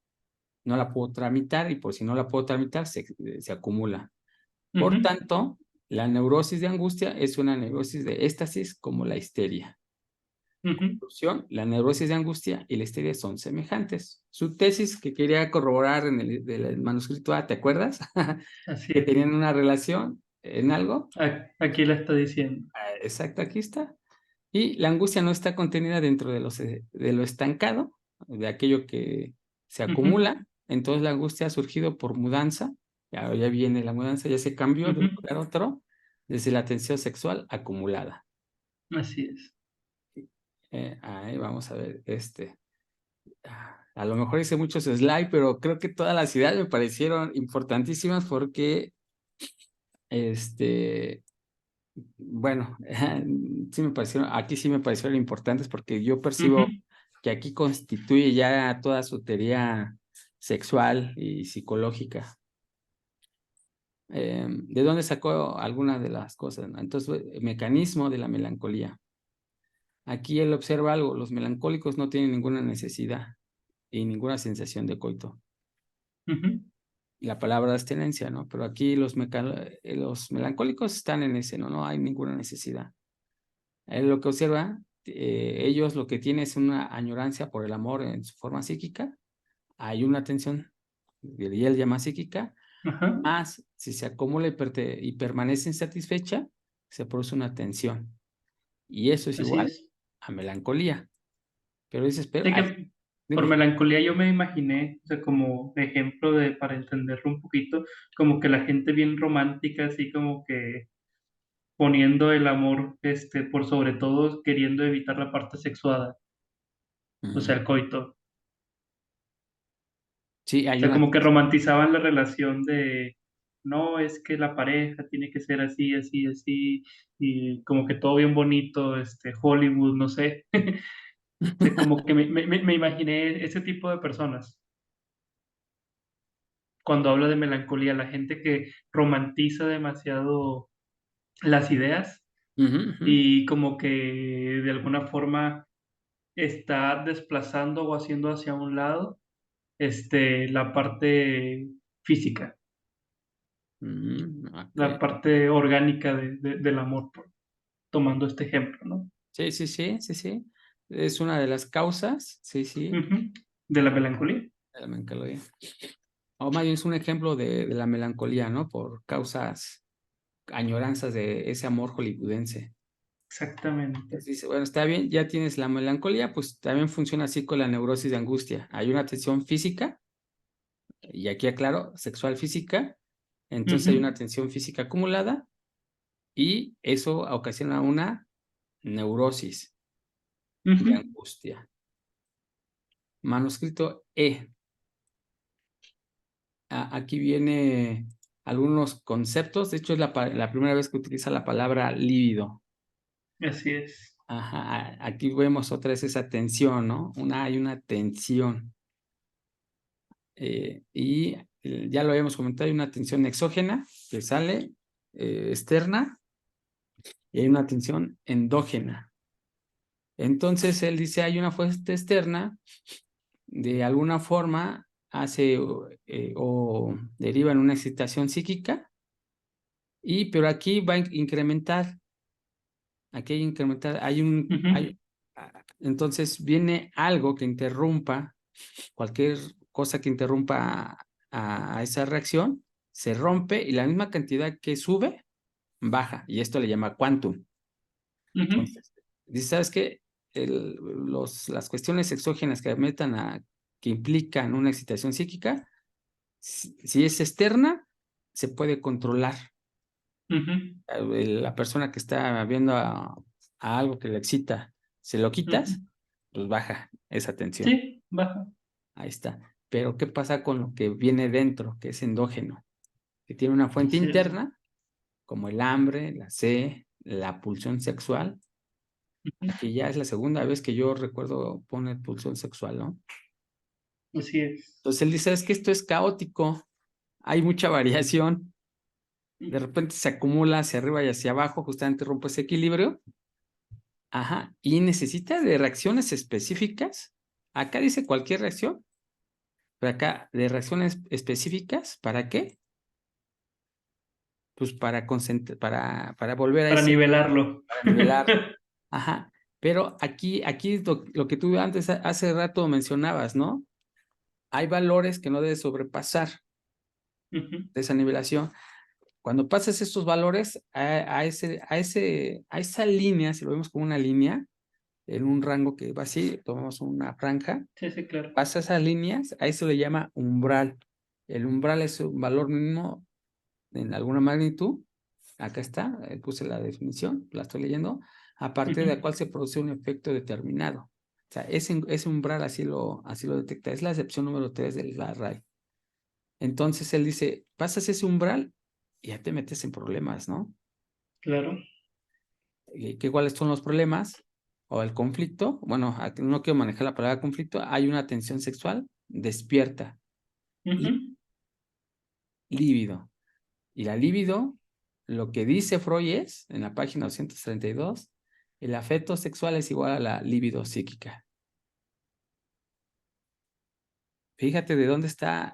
No la puedo tramitar y por si no la puedo tramitar, se acumula. ujú, Por tanto, la neurosis de angustia es una neurosis de éxtasis como la histeria. ujú. Conclusión, la neurosis de angustia y la histeria son semejantes. Su tesis que quería corroborar en del manuscrito A, ¿te acuerdas? Así Que es. tenían una relación en algo. Aquí la está diciendo. Exacto, aquí está. Y la angustia no está contenida dentro de lo estancado, de aquello que se Ujú, acumula. Entonces la angustia ha surgido por mudanza. Ya viene la mudanza, ya se cambió de un ujú. lugar a otro, desde la tensión sexual acumulada. Así es. Ahí vamos a ver A lo mejor hice muchos slides, pero creo que todas las ideas me parecieron importantísimas porque, este, bueno, aquí sí me parecieron importantes porque yo Ujú, percibo que aquí constituye ya toda su teoría sexual y psicológica. ¿De dónde sacó algunas de las cosas? ¿No? Entonces, el mecanismo de la melancolía. Aquí él observa algo, los melancólicos no tienen ninguna necesidad y ninguna sensación de coito. ujú, La palabra abstinencia, ¿no? Pero aquí los melancólicos están en ese, ¿no? No hay ninguna necesidad. Él lo que observa, ellos lo que tienen es una añorancia por el amor en su forma psíquica, hay una tensión, y él llama psíquica, ajá. más si se acumula y permanece insatisfecha, se produce una tensión. Y eso es Así igual es. a melancolía. Pero dices, pero, De ay, que por dime. melancolía yo me imaginé, o sea, como ejemplo de, para entenderlo un poquito, como que la gente bien romántica, así como que poniendo el amor, por sobre todo queriendo evitar la parte sexuada, o Ujú. sea, el coito. Sí, O hay sea, una como que tensión. romantizaban la relación de, no, es que la pareja tiene que ser así, así, así, y como que todo bien bonito, Hollywood, no sé. O sea, como que me imaginé ese tipo de personas. cuando habla de melancolía, la gente que romantiza demasiado las ideas Ujú, ujú. y como que de alguna forma está desplazando o haciendo hacia un lado la parte física, la Ok. parte orgánica del amor, tomando este ejemplo, ¿no? Sí, sí, sí, sí, sí. Es una de las causas, sí, sí, Ujú. De la melancolía, de la melancolía. O más bien es un ejemplo de la melancolía, ¿no? Por causas, añoranzas de ese amor hollywoodense. exactamente. Entonces dice, bueno, está bien, ya tienes la melancolía, pues también funciona así con la neurosis de angustia. Hay una tensión física, y aquí aclaro, sexual física, entonces hay Ujú, una tensión física acumulada y eso ocasiona una neurosis de ujú. angustia. Manuscrito E. Aquí viene algunos conceptos, de hecho es la primera vez que utiliza la palabra líbido. Así es. Ajá, aquí vemos otra vez esa tensión, ¿no? Hay una tensión. Ya lo habíamos comentado, hay una tensión exógena que sale externa y hay una tensión endógena. Entonces él dice, hay una fuente externa, de alguna forma hace o deriva en una excitación psíquica, pero aquí va a incrementar, aquí hay incrementar, Ujú, entonces viene algo que interrumpa, cualquier cosa que interrumpa a esa reacción, se rompe y la misma cantidad que sube, baja, y esto le llama quantum. ujú, Entonces, dice, ¿sabes qué? Las cuestiones exógenas que implican una excitación psíquica, si es externa, se puede controlar. ujú, La persona que está viendo a algo que le excita, se lo ujú. quitas, pues baja esa tensión. Sí, baja. Ahí está. Pero ¿qué pasa con lo que viene dentro, que es endógeno? Que tiene una fuente Así es. interna, como el hambre, la sed, la pulsión sexual. Ujú, Aquí ya es la segunda vez que yo recuerdo poner pulsión sexual, ¿no? así es. Entonces él dice, es que esto es caótico, hay mucha variación, de repente se acumula hacia arriba y hacia abajo, justamente rompe ese equilibrio. Ajá, y necesita de reacciones específicas. Acá dice cualquier reacción, pero acá de reacciones específicas, ¿para qué? Pues para volver a Para ese, nivelarlo. para nivelar. Ajá, pero aquí es lo que tú antes, hace rato mencionabas, ¿no? Hay valores que no debes sobrepasar Ujú, de esa nivelación. Cuando pasas estos valores a esa línea, si lo vemos como una línea, en un rango que va así, tomamos una franja, sí, sí, claro. pasa esas líneas, a eso le llama umbral. El umbral es un valor mínimo en alguna magnitud. Acá está, puse la definición, la estoy leyendo, a partir de la Ujú, cual se produce un efecto determinado. O sea, ese umbral así lo detecta. Es la excepción número 3 de la RAE. Entonces él dice, pasas ese umbral y ya te metes en problemas, ¿no? claro. ¿Cuáles son los problemas? O el conflicto. Bueno, aquí no quiero manejar la palabra conflicto. Hay una tensión sexual despierta, Ujú, líbido. Y la libido, lo que dice Freud es, en la página 232, el afecto sexual es igual a la libido psíquica. Fíjate de dónde está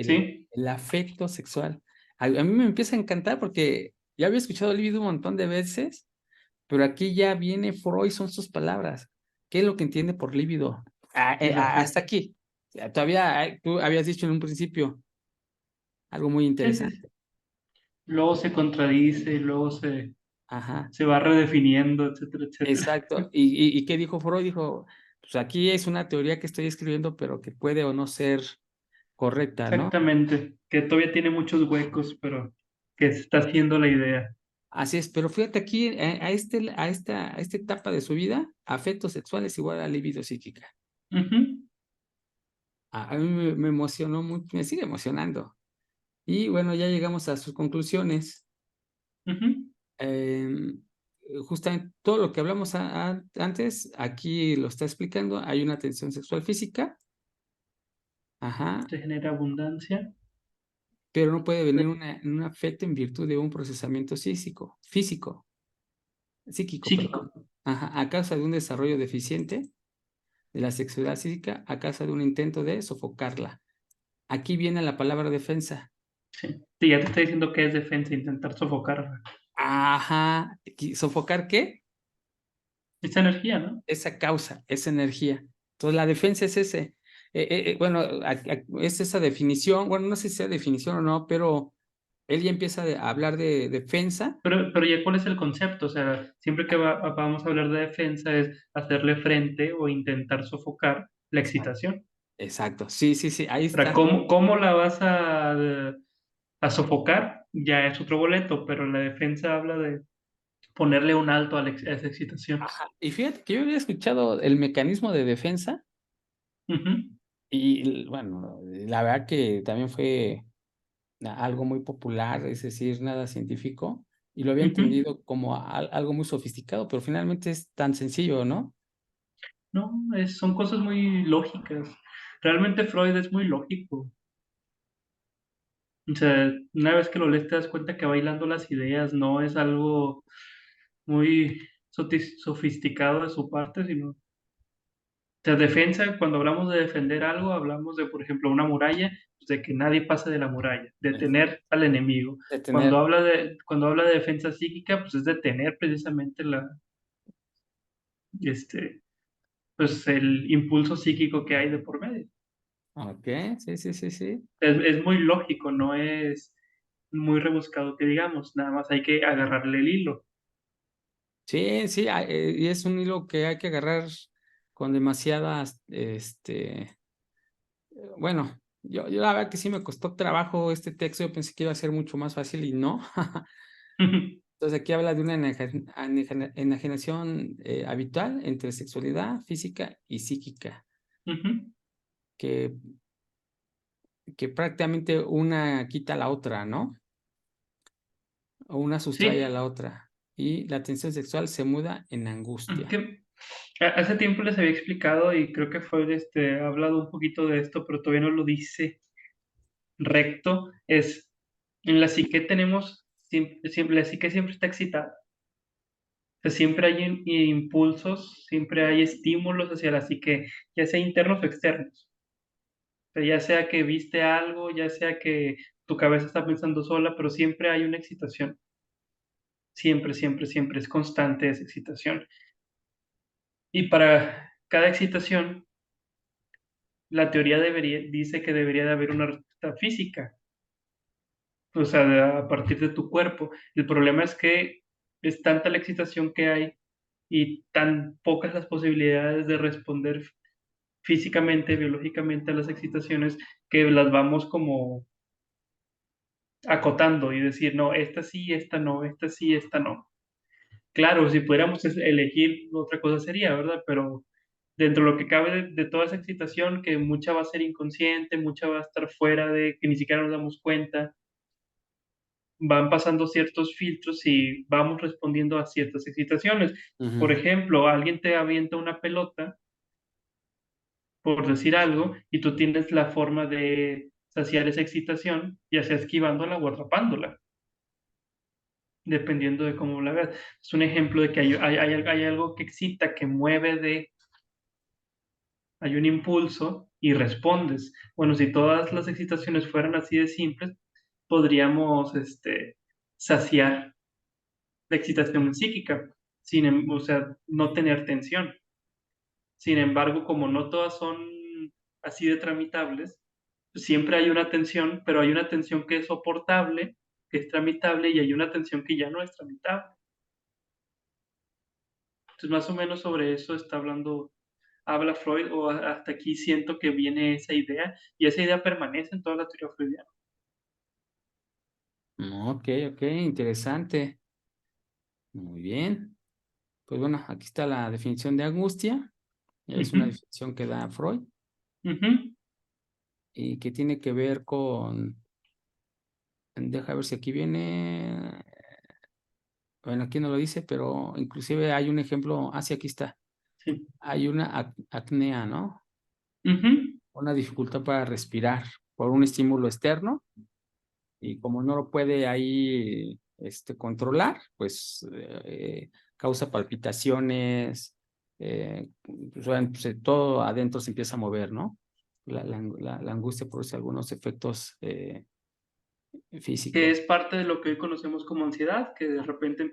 sí, el afecto sexual. A mí me empieza a encantar porque ya había escuchado libido un montón de veces, pero aquí ya viene Freud, son sus palabras. ¿Qué es lo que entiende por líbido? el Hasta afecto. aquí. Todavía tú habías dicho en un principio algo muy Sí, sí, sí. interesante. Luego se contradice, luego Ajá. se va redefiniendo, etcétera, etcétera. Exacto. ¿Y qué dijo Freud? Dijo, pues aquí es una teoría que estoy escribiendo, pero que puede o no ser correcta, ¿no? Exactamente. Que todavía tiene muchos huecos, pero que se está haciendo la idea. Así es, pero fíjate aquí, a esta etapa de su vida, afecto sexual es igual a libido psíquica. Ujú, A mí me emocionó mucho, me sigue emocionando. Y bueno, ya llegamos a sus conclusiones. ujú. Em, Justamente todo lo que hablamos antes, aquí lo está explicando. Hay una tensión sexual física. Ajá. Se genera abundancia. pero no puede venir un afecto en virtud de un procesamiento psíquico, Psíquico. perdón. Ajá, a causa de un desarrollo deficiente de la sexualidad psíquica, a causa de un intento de sofocarla. Aquí viene la palabra defensa. Sí. Sí, ya te estoy diciendo que es defensa, intentar sofocar Ajá, ¿sofocar qué? esta energía, ¿no? Esa causa, esa energía. Entonces, la defensa es ese. Bueno, es esa definición, bueno, no sé si sea definición o no, pero él ya empieza a hablar de defensa. Pero ya cuál es el concepto, o sea, siempre que vamos a hablar de defensa es hacerle frente o intentar sofocar la Exacto, excitación. exacto. Sí, sí, sí, ahí Ahora, está. ¿cómo la vas a sofocar? Ya es otro boleto, pero la defensa habla de ponerle un alto a esa excitación. Ajá. Y fíjate que yo había escuchado el mecanismo de defensa Ujú, y, bueno, la verdad que también fue algo muy popular, es decir, nada científico, y lo había ujú. entendido como algo muy sofisticado, pero finalmente es tan sencillo, ¿no? No, son cosas muy lógicas. Realmente Freud es muy lógico. O sea, una vez que lo lees te das cuenta que va hilando las ideas, no es algo muy sofisticado de su parte, sino, o sea, defensa, cuando hablamos de defender algo, hablamos de, por ejemplo, una muralla, pues, de que nadie pase de la muralla, Es detener al enemigo. de tener, Cuando habla de defensa psíquica, pues es detener precisamente este, pues el impulso psíquico que hay de por medio. ok, sí, sí, sí, sí. Es muy lógico, no es muy rebuscado que digamos, nada más hay que agarrarle el hilo. Sí, sí, y es un hilo que hay que agarrar con demasiadas, bueno, yo la verdad que sí me costó trabajo este texto, yo pensé que iba a ser mucho más fácil y no. Entonces aquí habla de una enajenación habitual entre sexualidad física y psíquica, Ujú. que, que prácticamente una quita a la otra, ¿no? O una sustrae a Sí, la otra. Y la tensión sexual se muda en es angustia. que hace tiempo les había explicado y creo que Freud ha hablado un poquito de esto, pero todavía no lo dice recto. Es en la psique tenemos, la psique siempre está excitada. O sea, siempre hay impulsos, siempre hay estímulos hacia la psique, ya sea internos o externos. O sea, ya sea que viste algo, ya sea que tu cabeza está pensando sola, pero siempre hay una excitación. Siempre, siempre, siempre es constante esa excitación. Y para cada excitación, la teoría dice que debería de haber una respuesta física, o sea, a partir de tu cuerpo. El problema es que es tanta la excitación que hay y tan pocas las posibilidades de responder físicamente, biológicamente a las excitaciones, que las vamos como acotando y decir, no, esta sí, esta no, esta sí, esta no. Claro, si pudiéramos elegir, otra cosa sería, ¿verdad? Pero dentro de lo que cabe de toda esa excitación, que mucha va a ser inconsciente, mucha va a estar fuera de que ni siquiera nos damos cuenta, van pasando ciertos filtros y vamos respondiendo a ciertas excitaciones. Por Ujú, ejemplo, alguien te avienta una pelota, por decir algo, y tú tienes la forma de saciar esa excitación, ya sea esquivándola o atrapándola, dependiendo de cómo la veas. Es un ejemplo de que hay algo que excita, que mueve hay un impulso y respondes. Bueno, si todas las excitaciones fueran así de simples, podríamos saciar la excitación psíquica, o sea, no tener tensión. Sin embargo, como no todas son así de tramitables, pues siempre hay una tensión, pero hay una tensión que es soportable, que es tramitable, y hay una tensión que ya no es tramitable. Entonces, más o menos sobre eso está habla Freud, o hasta aquí siento que viene esa idea, y esa idea permanece en toda la teoría freudiana. ok, ok, interesante. Muy bien. Pues bueno, aquí está la definición de angustia. Es una Ujú, definición que da Freud ujú, y que tiene que ver con, deja ver si aquí viene, bueno, aquí no lo dice, pero inclusive hay un ejemplo, sí, aquí está. sí, Hay una apnea, ¿no? ujú, Una dificultad para respirar por un estímulo externo y como no lo puede ahí controlar, pues causa palpitaciones, pues, bueno, pues, todo adentro se empieza a mover, ¿no? La angustia produce algunos efectos Que físicos. es parte de lo que hoy conocemos como ansiedad, que de repente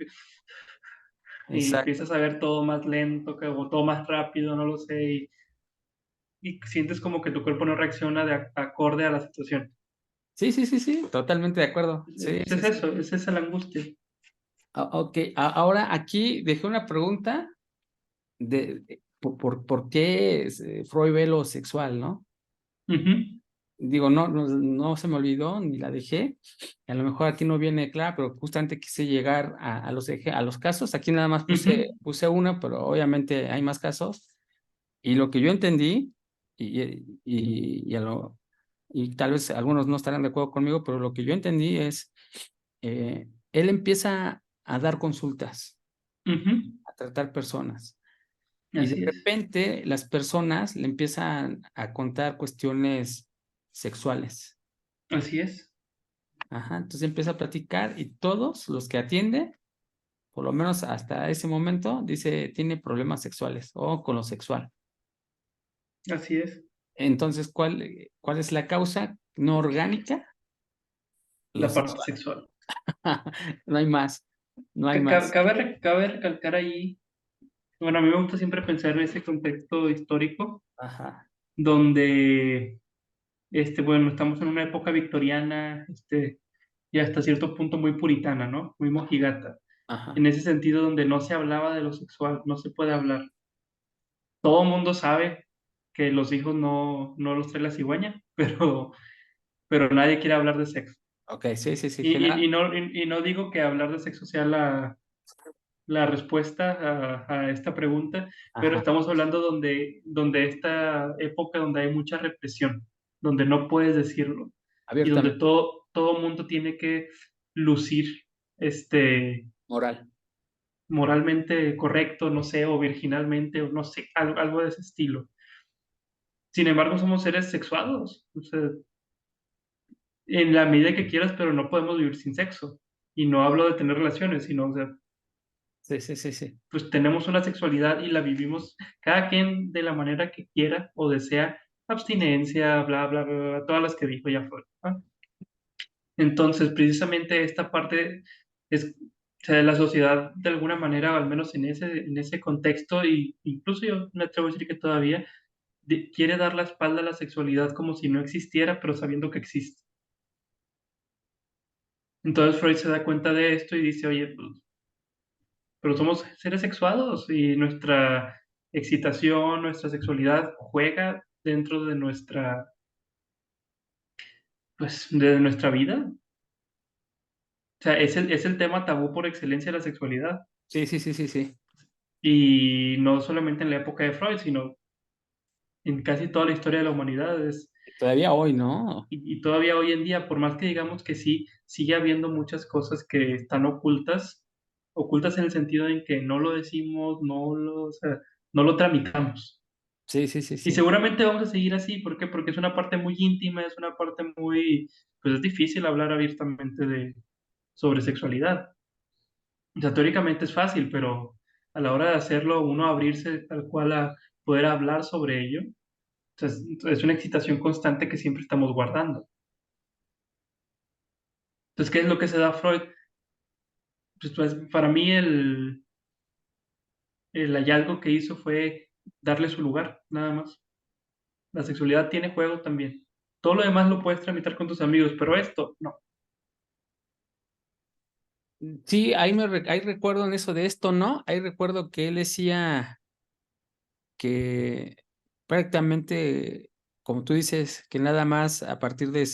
y Exacto. empiezas a ver todo más lento, o todo más rápido, no lo sé, y sientes como que tu cuerpo no reacciona acorde a la situación. Sí, sí, sí, sí, totalmente de acuerdo. Sí, Es sí, sí. eso, es esa la angustia. Ok, ahora aquí dejé una pregunta por qué Freud ve lo sexual, ¿no? Ujú, Digo, no se me olvidó ni la dejé. A lo mejor aquí no viene clara, pero justamente quise llegar a los casos. Aquí nada más ujú, puse uno, pero obviamente hay más casos. Y lo que yo entendí, y tal vez algunos no estarán de acuerdo conmigo, pero lo que yo entendí es, él empieza a dar consultas, ujú. a tratar personas. Y de Así es, repente las personas le empiezan a contar cuestiones sexuales. así es. Ajá, entonces empieza a platicar y todos los que atiende, por lo menos hasta ese momento, dice, tiene problemas sexuales o con lo sexual. Así es. Entonces, ¿cuál es la causa no orgánica? Lo La parte sexual. sexual. No hay más, no hay más. Cabe recalcar ahí, bueno, a mí me gusta siempre pensar en ese contexto histórico Ajá, donde, bueno, estamos en una época victoriana, y hasta cierto punto muy puritana, ¿no? Muy mojigata. ajá. En ese sentido, donde no se hablaba de lo sexual, no se puede hablar. Todo el mundo sabe que los hijos no los trae la cigüeña, pero nadie quiere hablar de sexo. Ok, sí, sí, sí, Y no digo que hablar de sexo sea la respuesta a esta pregunta, pero ajá, estamos hablando donde esta época donde hay mucha represión, donde no puedes decirlo y donde abiertamente, todo mundo tiene que lucir este, moral. moralmente correcto, no sé, o virginalmente, o no sé, algo de ese estilo. Sin embargo, somos seres sexuados, o sea, en la medida que quieras, pero no podemos vivir sin sexo. Y no hablo de tener relaciones, sino, o sea, Sí, sí, sí, sí. pues tenemos una sexualidad y la vivimos cada quien de la manera que quiera o desea, abstinencia, bla, bla, bla, bla, todas las que dijo ya fue. ¿Ah? Entonces, precisamente esta parte es, o sea, la sociedad de alguna manera, al menos en ese contexto, y incluso yo me atrevo a decir que todavía quiere dar la espalda a la sexualidad como si no existiera, pero sabiendo que existe. Entonces Freud se da cuenta de esto y dice, oye, pues, pero somos seres sexuados y nuestra excitación, nuestra sexualidad juega dentro de pues, de nuestra vida. O sea, es el tema tabú por excelencia de la sexualidad. Sí, sí, sí, sí, sí. Y no solamente en la época de Freud, sino en casi toda la historia de la humanidad. Todavía hoy, ¿no? Y todavía hoy en día, por más que digamos que sí, sigue habiendo muchas cosas que están ocultas, ocultas en el sentido en que no lo decimos, o sea, no lo tramitamos. Sí, sí, sí, Y sí. seguramente vamos a seguir así, ¿por qué? Porque es una parte muy íntima, es una parte muy, pues es difícil hablar abiertamente sobre sexualidad. O sea, teóricamente es fácil, pero a la hora de hacerlo, uno abrirse tal cual a poder hablar sobre ello, o sea, es una excitación constante que siempre estamos guardando. Entonces, ¿qué es lo que se da a Freud? Pues, para mí el hallazgo que hizo fue darle su lugar, nada más. La sexualidad tiene juego también. Todo lo demás lo puedes tramitar con tus amigos, pero esto no. Sí, ahí recuerdo en eso de esto, ¿no? Ahí recuerdo que él decía que prácticamente, como tú dices, que nada más a partir de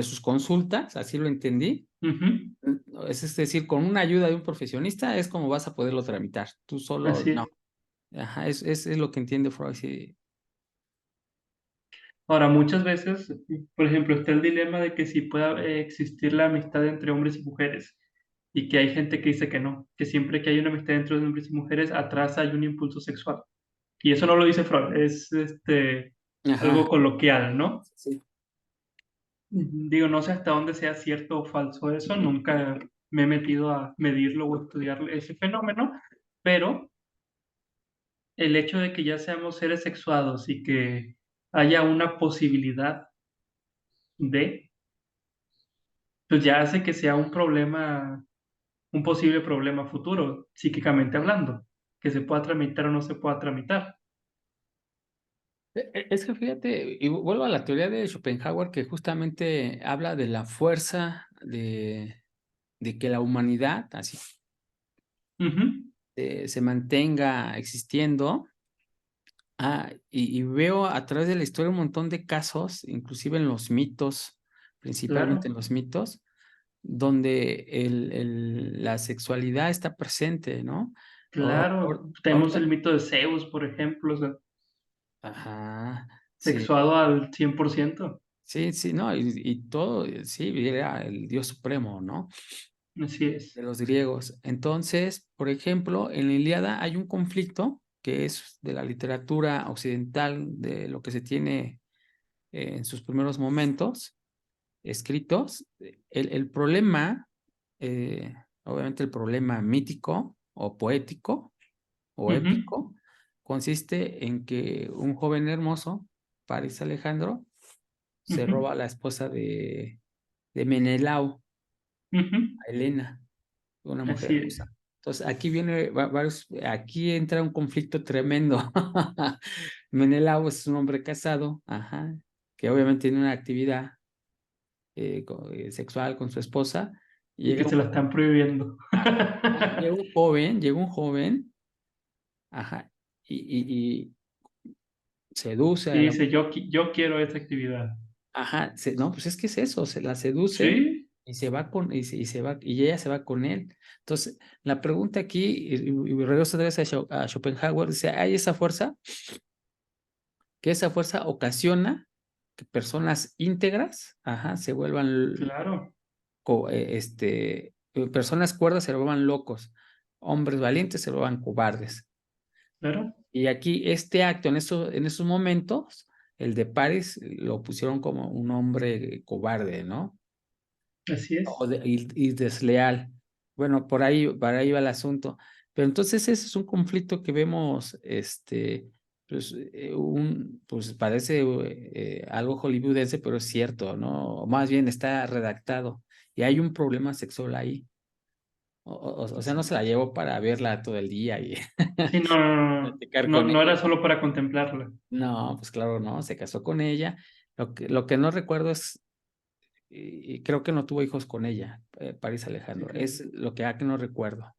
sus consultas, así lo entendí, Ujú, es decir, con una ayuda de un profesionista es como vas a poderlo tramitar. Tú solo, así no. es. Ajá, es lo que entiende Freud. Sí. Ahora, muchas veces, por ejemplo, está el dilema de que si puede existir la amistad entre hombres y mujeres, y que hay gente que dice que no, que siempre que hay una amistad entre hombres y mujeres, atrás hay un impulso sexual. Y eso no lo dice Freud, es Ajá, algo coloquial, ¿no? sí. Digo, no sé hasta dónde sea cierto o falso eso, nunca me he metido a medirlo o estudiar ese fenómeno, pero el hecho de que ya seamos seres sexuados y que haya una posibilidad de, pues ya hace que sea un problema, un posible problema futuro, psíquicamente hablando, que se pueda tramitar o no se pueda tramitar. Es que fíjate, y vuelvo a la teoría de Schopenhauer que justamente habla de la fuerza de que la humanidad así Ujú, se mantenga existiendo. Y veo a través de la historia un montón de casos, inclusive en los mitos, principalmente en claro, los mitos, donde la sexualidad está presente, ¿no? claro. Tenemos el Ahorita, mito de Zeus, por ejemplo, o sea, ajá, sí, sexuado al 100%. sí, sí, no, y todo, sí, era el Dios supremo, ¿no? Así es. De los griegos. Entonces, por ejemplo, en la Ilíada hay un conflicto que es de la literatura occidental, de lo que se tiene en sus primeros momentos escritos. El problema, obviamente el problema mítico o poético o Ujú, épico, consiste en que un joven hermoso, París Alejandro, se ujú, roba a la esposa de Menelao, ujú. a Helena, una mujer Así es. hermosa. Entonces, aquí viene varios, aquí entra un conflicto tremendo. Menelao es un hombre casado, ajá, que obviamente tiene una actividad sexual con su esposa. Y que Llega se la están prohibiendo. llega un joven, ajá, y seduce Y a la dice, mujer, yo quiero esa actividad. ajá, no, pues es que es eso, se la seduce Sí, y se va y se va, y ella se va con él. Entonces, la pregunta aquí, y regreso otra vez a Schopenhauer, dice, hay esa fuerza, que esa fuerza ocasiona que personas íntegras, ajá, se vuelvan claro, personas cuerdas se vuelvan locos, hombres valientes se vuelvan cobardes. claro. Y aquí este acto, en esos momentos, el de Paris lo pusieron como un hombre cobarde, ¿no? Así es. Y desleal. Bueno, por ahí va el asunto. Pero entonces ese es un conflicto que vemos, pues, pues parece algo hollywoodense, pero es cierto, ¿no? O más bien está redactado. Y hay un problema sexual ahí. O sea, no se la llevo para verla todo el día y Sí, no, no, no, platicar no, con no ella. era solo para contemplarla. No, pues claro, no, se casó con ella. Lo que no recuerdo es, y creo que no tuvo hijos con ella, París Sí, Alejandro. claro. Es lo que no recuerdo.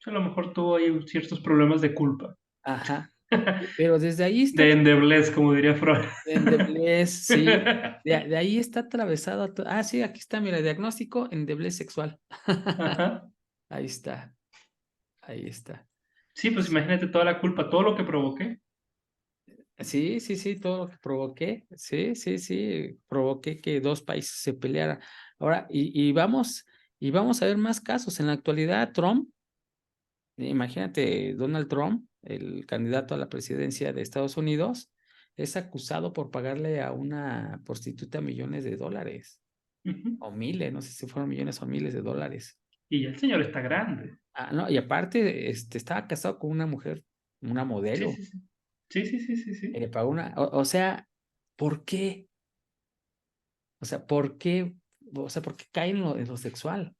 A lo mejor tuvo ahí ciertos problemas de culpa. Ajá. Pero desde ahí está, De endeblez, como diría Freud. endeblez, sí. De ahí está atravesado. Sí, aquí está, mira, diagnóstico, endeblez sexual. Ajá. Ahí está, ahí está. Sí, pues imagínate toda la culpa, todo lo que provoqué. Sí, sí, sí, todo lo que provoqué, sí, sí, sí, provoqué que dos países se pelearan. Ahora, y vamos a ver más casos. En la actualidad, Trump, imagínate, Donald Trump, el candidato a la presidencia de Estados Unidos, es acusado por pagarle a una prostituta millones de dólares, Ujú. o miles, no sé si fueron millones o miles de dólares. Y ya el señor está grande. No, y aparte, estaba casado con una mujer, una Sí, modelo, sí, sí. Sí, sí, sí, sí, y sí. le pagó o sea, ¿por qué? O sea, ¿por qué? O sea, ¿por qué caen en lo sexual?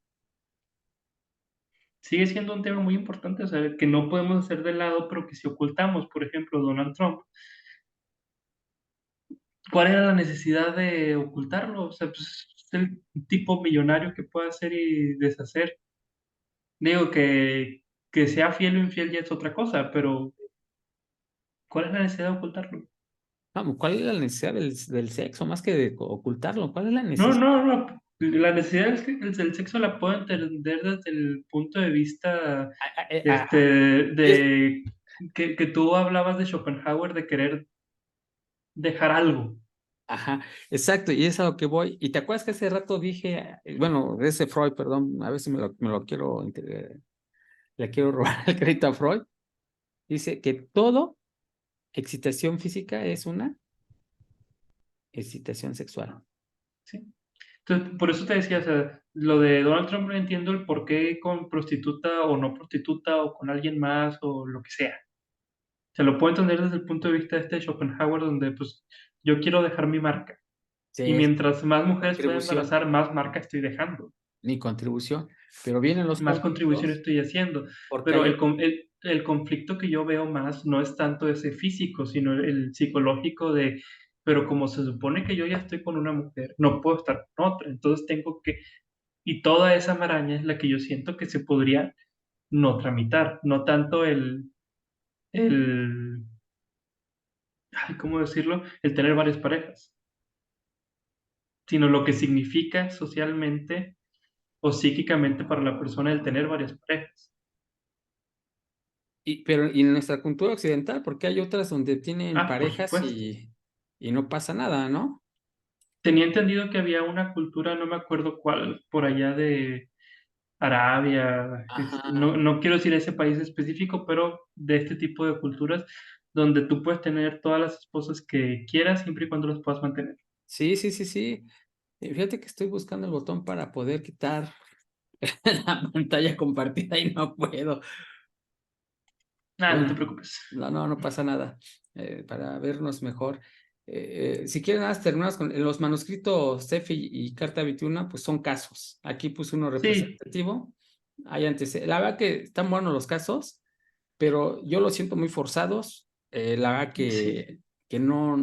Sigue siendo un tema muy importante, o sea, que no podemos hacer de lado, pero que si ocultamos, por ejemplo, Donald Trump, ¿cuál era la necesidad de ocultarlo? O sea, pues es el tipo millonario que puede hacer y deshacer. Digo que sea fiel o infiel ya es otra cosa, pero ¿cuál es la necesidad de ocultarlo? Vamos, ¿cuál es la necesidad del sexo? Más que de ocultarlo, ¿cuál es la No, necesidad? no, no. La necesidad del sexo la puedo entender desde el punto de vista Ah, ah, este, y es- de que tú hablabas de Schopenhauer de querer dejar algo. Ajá, exacto, y es a lo que voy. Y te acuerdas que hace rato dije, bueno, de ese Freud, perdón, a ver si me lo quiero, le quiero robar el crédito a Freud. Dice que todo excitación física es una excitación sexual. ¿Sí? Entonces, por eso te decía, o sea, lo de Donald Trump no entiendo el por qué con prostituta o no prostituta o con alguien más o lo que sea. Se lo puedo entender desde el punto de vista de este Schopenhauer, donde pues yo quiero dejar mi marca. Y Sí, mientras más mujeres pueda contribución, embarazar, más marca estoy dejando, ni contribución, pero vienen los más contribución conflictos estoy haciendo. porque Pero hay, el conflicto que yo veo más no es tanto ese físico, sino el psicológico de, pero como se supone que yo ya estoy con una mujer, no puedo estar con otra, entonces tengo que, y toda esa maraña es la que yo siento que se podría no tramitar, no tanto el, ay, ¿cómo decirlo? El tener varias parejas, sino lo que significa socialmente o psíquicamente para la persona el tener varias parejas. pero y en nuestra cultura occidental, porque hay otras donde tienen Ah, por parejas supuesto. y no pasa nada, ¿no? Tenía entendido que había una cultura, no me acuerdo cuál, por allá de Arabia, Ajá. no quiero decir ese país específico, pero de este tipo de culturas donde tú puedes tener todas las esposas que quieras siempre y cuando las puedas mantener. Sí, sí, sí, sí. Fíjate que estoy buscando el botón para poder quitar la pantalla compartida y no puedo. Nada, no te Bueno, preocupes. no pasa nada. Para vernos mejor. Si quieren, nada más terminamos con los manuscritos CEFI y Carta 21, pues son casos. Aquí puse uno Sí, representativo. Hay la verdad que están buenos los casos, pero yo los siento muy forzados. La verdad sí. que no,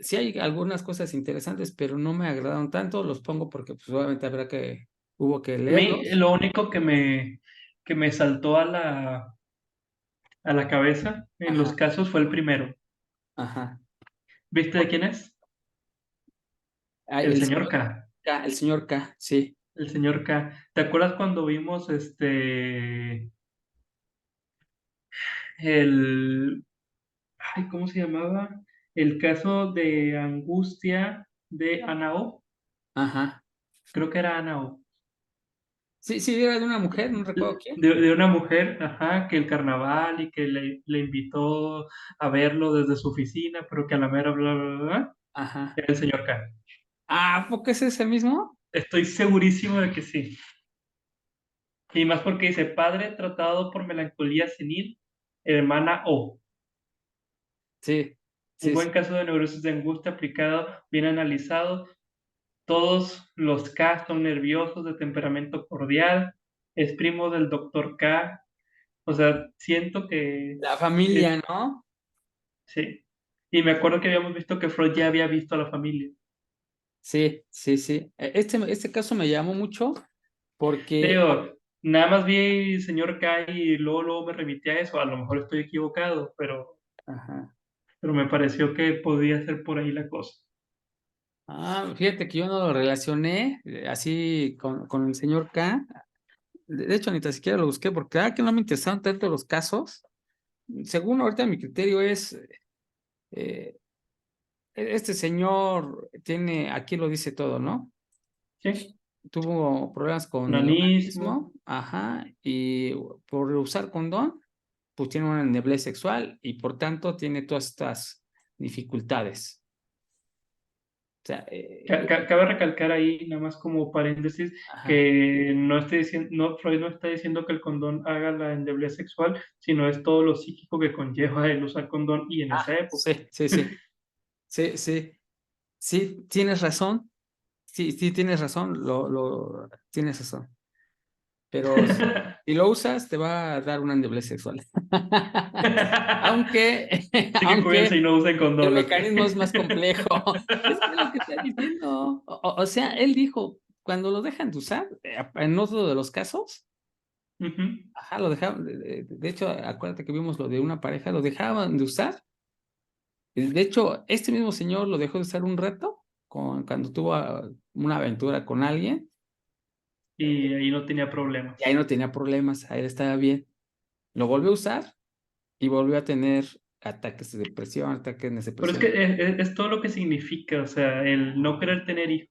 sí hay algunas cosas interesantes, pero no me agradaron tanto. Los pongo porque pues obviamente hubo que A mí leerlos. lo único que me saltó a la cabeza en los Ajá, casos fue el primero. ajá. ¿Viste de quién es? Ay, El señor K. El señor K, sí. El señor K. ¿Te acuerdas cuando vimos el, ay, ¿cómo se llamaba? El caso de angustia de Anao? Ajá. Creo que era Anao. Sí, sí, era de una mujer, no recuerdo quién. De una mujer, ajá, que el carnaval y que le invitó a verlo desde su oficina, pero que a la mera bla, bla, bla, bla, Ajá. era el señor K. Ah, ¿por qué es ese mismo? Estoy segurísimo de que sí. Y más porque dice, padre tratado por melancolía senil, hermana O. Sí, Un sí, sí. buen caso de neurosis de angustia aplicado, bien analizado. Todos los K son nerviosos, de temperamento cordial. Es primo del doctor K. O sea, siento que La familia, es, ¿no? sí. Y me acuerdo que habíamos visto que Freud ya había visto a la familia. Sí, sí, sí. Este caso me llamó mucho Te porque, digo, nada más vi señor K y luego me remití a eso. A lo mejor estoy equivocado, ajá. pero me pareció que podía ser por ahí la cosa. Ah, fíjate que yo no lo relacioné así con el señor K. De hecho, ni tan siquiera lo busqué porque que no me interesaron tanto los casos. Según ahorita mi criterio es, eh, este señor tiene, aquí lo dice todo, ¿no? Sí, Tuvo problemas con el nanismo. organismo, ajá, y por usar condón, pues tiene una neblez sexual y por tanto tiene todas estas dificultades. O sea, Cabe recalcar ahí, nada más como paréntesis, ajá, que no estoy diciendo, no, Freud no está diciendo que el condón haga la endeblez sexual, sino es todo lo psíquico que conlleva el usar condón y en esa época. sí, sí, sí, sí, sí, sí, tienes razón, sí, sí, tienes razón, tienes razón, pero si lo usas, te va a dar una neblez sexual. Aunque, Así que cuídense y aunque no usen el condón, ¿ok? mecanismo es más complejo. Es que es lo que está diciendo. O sea, él dijo, cuando lo dejan de usar, en otro de los casos, Ujú. ajá, lo dejaban, de hecho, acuérdate que vimos lo de una pareja, lo dejaban de usar. De hecho, este mismo señor lo dejó de usar un rato cuando tuvo una aventura con alguien Y ahí no tenía y ahí problemas. no tenía problemas, ahí él estaba bien. Lo volvió a usar y volvió a tener ataques de depresión, ataques de Pero es que depresión. es todo lo que significa, o sea, el no querer tener hijos.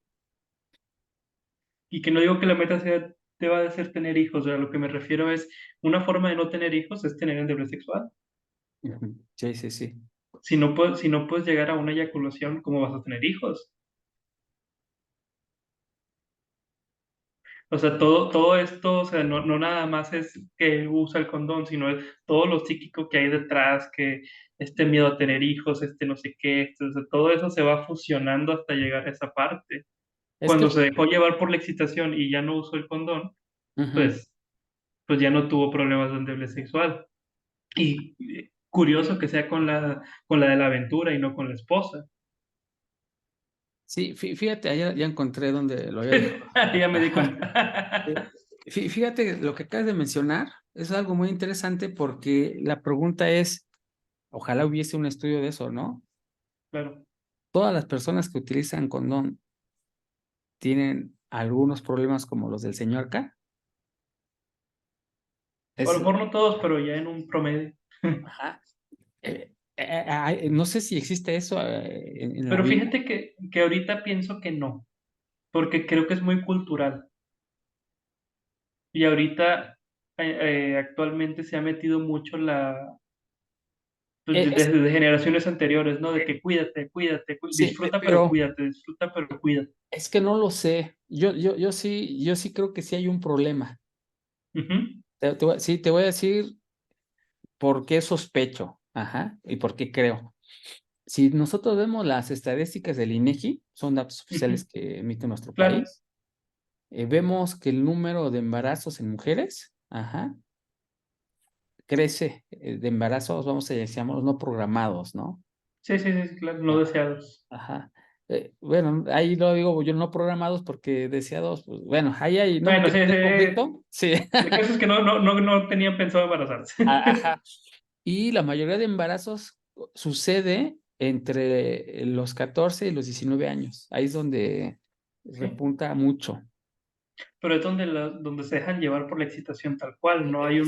Y que no digo que la meta sea, deba de ser tener hijos, o sea, lo que me refiero es, una forma de no tener hijos es tener endeble sexual. Ujú. Sí, sí, sí. Si no puedes llegar a una eyaculación, ¿cómo vas a tener hijos? O sea, todo esto, o sea, no nada más es que usa el condón, sino es todo lo psíquico que hay detrás, que este miedo a tener hijos, este no sé qué, o sea, todo eso se va fusionando hasta llegar a esa parte. Es que, Cuando se dejó llevar por la excitación y ya no usó el condón, ujú. pues, pues ya no tuvo problemas de endeble sexual. Y curioso que sea con la de la aventura y no con la esposa. Sí, fíjate, ya encontré donde lo había dejado. Ya me di Ajá. cuenta. Fíjate, lo que acabas de mencionar es algo muy interesante porque la pregunta es, ojalá hubiese un estudio de eso, ¿no? Claro. Todas las personas que utilizan condón tienen algunos problemas como los del señor K. A lo Es, mejor no todos, pero ya en un promedio. ajá. No sé si existe eso en la Pero Biblia. fíjate que ahorita pienso que no, porque creo que es muy cultural. Y ahorita, actualmente se ha metido mucho pues Es, desde generaciones anteriores, ¿no? De que cuídate, cuídate, sí, disfruta pero pero cuídate, disfruta pero cuídate. es que no lo sé. Yo sí creo que sí hay un problema. Ujú, Sí, te voy a decir por qué sospecho, ajá, y por qué creo. Si nosotros vemos las estadísticas del INEGI, son datos oficiales ujú, que emite nuestro claro, país, vemos que el número de embarazos en mujeres, ajá, crece, de embarazos, vamos a decirlos no programados, ¿no? sí, sí, sí, sí, claro, no Ajá, deseados. ajá. Bueno, ahí lo digo yo no programados porque deseados, pues, bueno, ahí hay, no me Bueno, quiero sí, meter en sí, conflicto, sí, el caso es que no tenían pensado embarazarse. ajá. Y la mayoría de embarazos sucede entre los 14 y los 19 años. Ahí es donde Sí, repunta mucho. pero es donde, donde se dejan llevar por la excitación tal cual, Es- no hay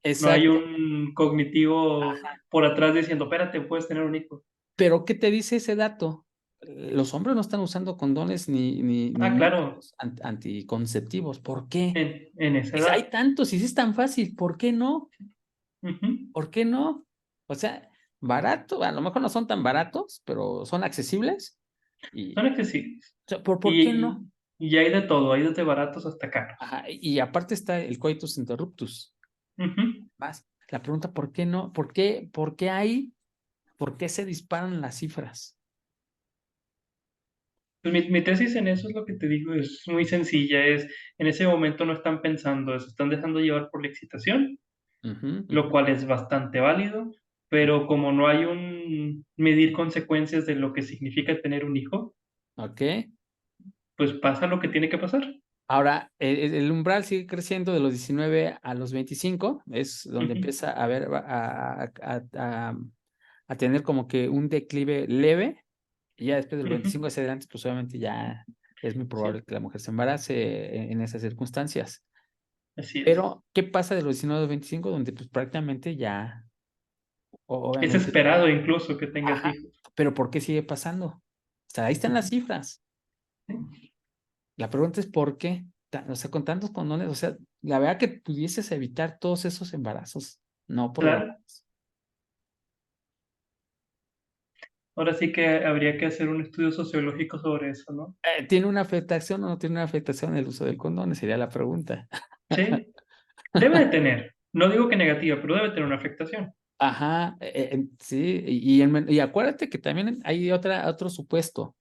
exacto. un cognitivo Ajá. por atrás diciendo, espérate, puedes tener un hijo. Pero ¿qué te dice ese dato? Los hombres no están usando condones ni Ah, claro, métodos anticonceptivos. ¿Por qué? en esa Dice, hay edad. tantos y si es tan fácil, ¿por qué no? Ujú. ¿Por qué no? O sea, barato, a lo mejor no son tan baratos, pero son accesibles. Y, Son accesibles. o sea, ¿por qué Y, no? y hay de todo, hay desde baratos hasta caros. Ajá, y aparte está el coitus interruptus. Ujú. Más, la pregunta, ¿por qué no? ¿Por qué se disparan las cifras? Pues mi tesis en eso es lo que te digo, es muy sencilla, es en ese momento no están pensando, se están dejando llevar por la excitación, Ujú, lo ujú. cual es bastante válido, pero como no hay un medir consecuencias de lo que significa tener un hijo, Ok. pues pasa lo que tiene que pasar. Ahora, el umbral sigue creciendo de los 19 a los 25, es donde Ujú, empieza a ver, a tener como que un declive leve, y ya después de los ujú, 25 hacia adelante, pues obviamente ya es muy probable sí, que la mujer se embarace en esas circunstancias. así es. Pero, ¿qué pasa de los 19 a los 25, donde pues prácticamente ya, Es obviamente, esperado incluso que tengas ajá, hijos. pero ¿por qué sigue pasando? O sea, ahí están las Ujú, cifras. sí. La pregunta es ¿por qué? O sea, con tantos condones, o sea, la verdad que pudieses evitar todos esos embarazos no Claro, programados. ahora sí que habría que hacer un estudio sociológico sobre eso, ¿no? ¿Tiene una afectación o no tiene una afectación el uso del condón? Sería la pregunta. Sí, debe de tener, no digo que negativa, pero debe tener una afectación. Ajá, sí, y acuérdate que también hay otro supuesto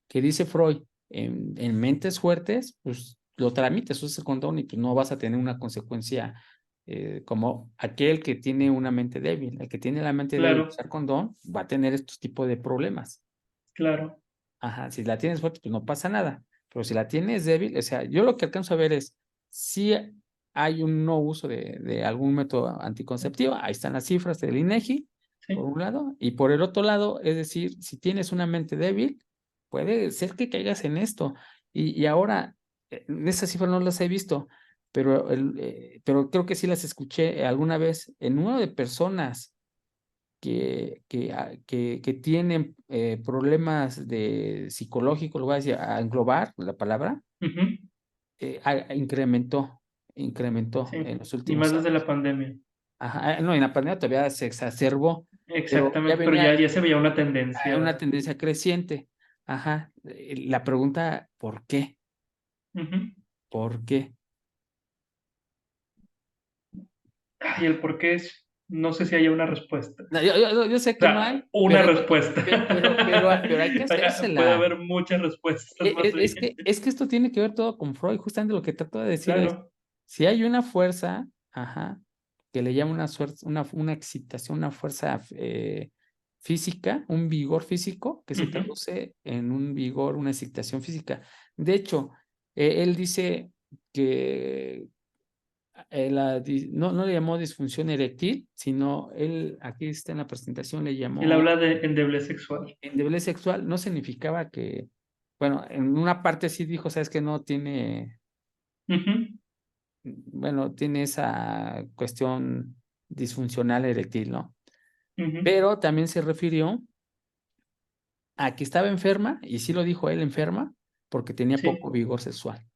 que dice Freud, en mentes fuertes, pues lo tramites, usas el condón y pues no vas a tener una consecuencia como aquel que tiene una mente débil. El que tiene la mente débil, Claro, usar condón, va a tener estos tipos de problemas. claro. Ajá, si la tienes fuerte, pues no pasa nada. Pero si la tienes débil, o sea, yo lo que alcanzo a ver es si hay un no uso de algún método anticonceptivo, ahí están las cifras del INEGI, por Sí. un lado, y por el otro lado, es decir, si tienes una mente débil, puede ser que caigas en esto. Y ahora, esas cifras no las he visto, pero creo que sí las escuché alguna vez en número de personas que tienen problemas de psicológicos, lo voy a decir, a englobar la palabra, Ujú, incrementó en sí. los Y más últimos desde la años. pandemia. Ajá, no, en la pandemia todavía se exacerbó, pero ya Exactamente, pero venía ya se veía una una tendencia. tendencia creciente. Ajá, la pregunta, ¿por qué? Ujú. ¿Por qué? Y el por qué es, no sé si haya una respuesta. No, yo sé O que no sea, hay, una respuesta. pero hay que Puede hacérsela. haber muchas respuestas más bien. Es que esto tiene que ver todo con Freud. Justamente lo que trato de decir es, Claro. si hay una fuerza, ajá, que le llama una excitación, una fuerza física, un vigor físico, que se Ujú. traduce en un vigor, una excitación física. De hecho, él dice que no le llamó disfunción eréctil, sino él, aquí está en la presentación, le Él llamó habla de endeblez sexual. endeblez sexual. No significaba que, bueno, en una parte sí dijo, sabes que no tiene, Ujú, bueno, tiene esa cuestión disfuncional eréctil, ¿no? ujú. Pero también se refirió a que estaba enferma, y sí lo dijo él, enferma, porque tenía poco Sí, vigor sexual.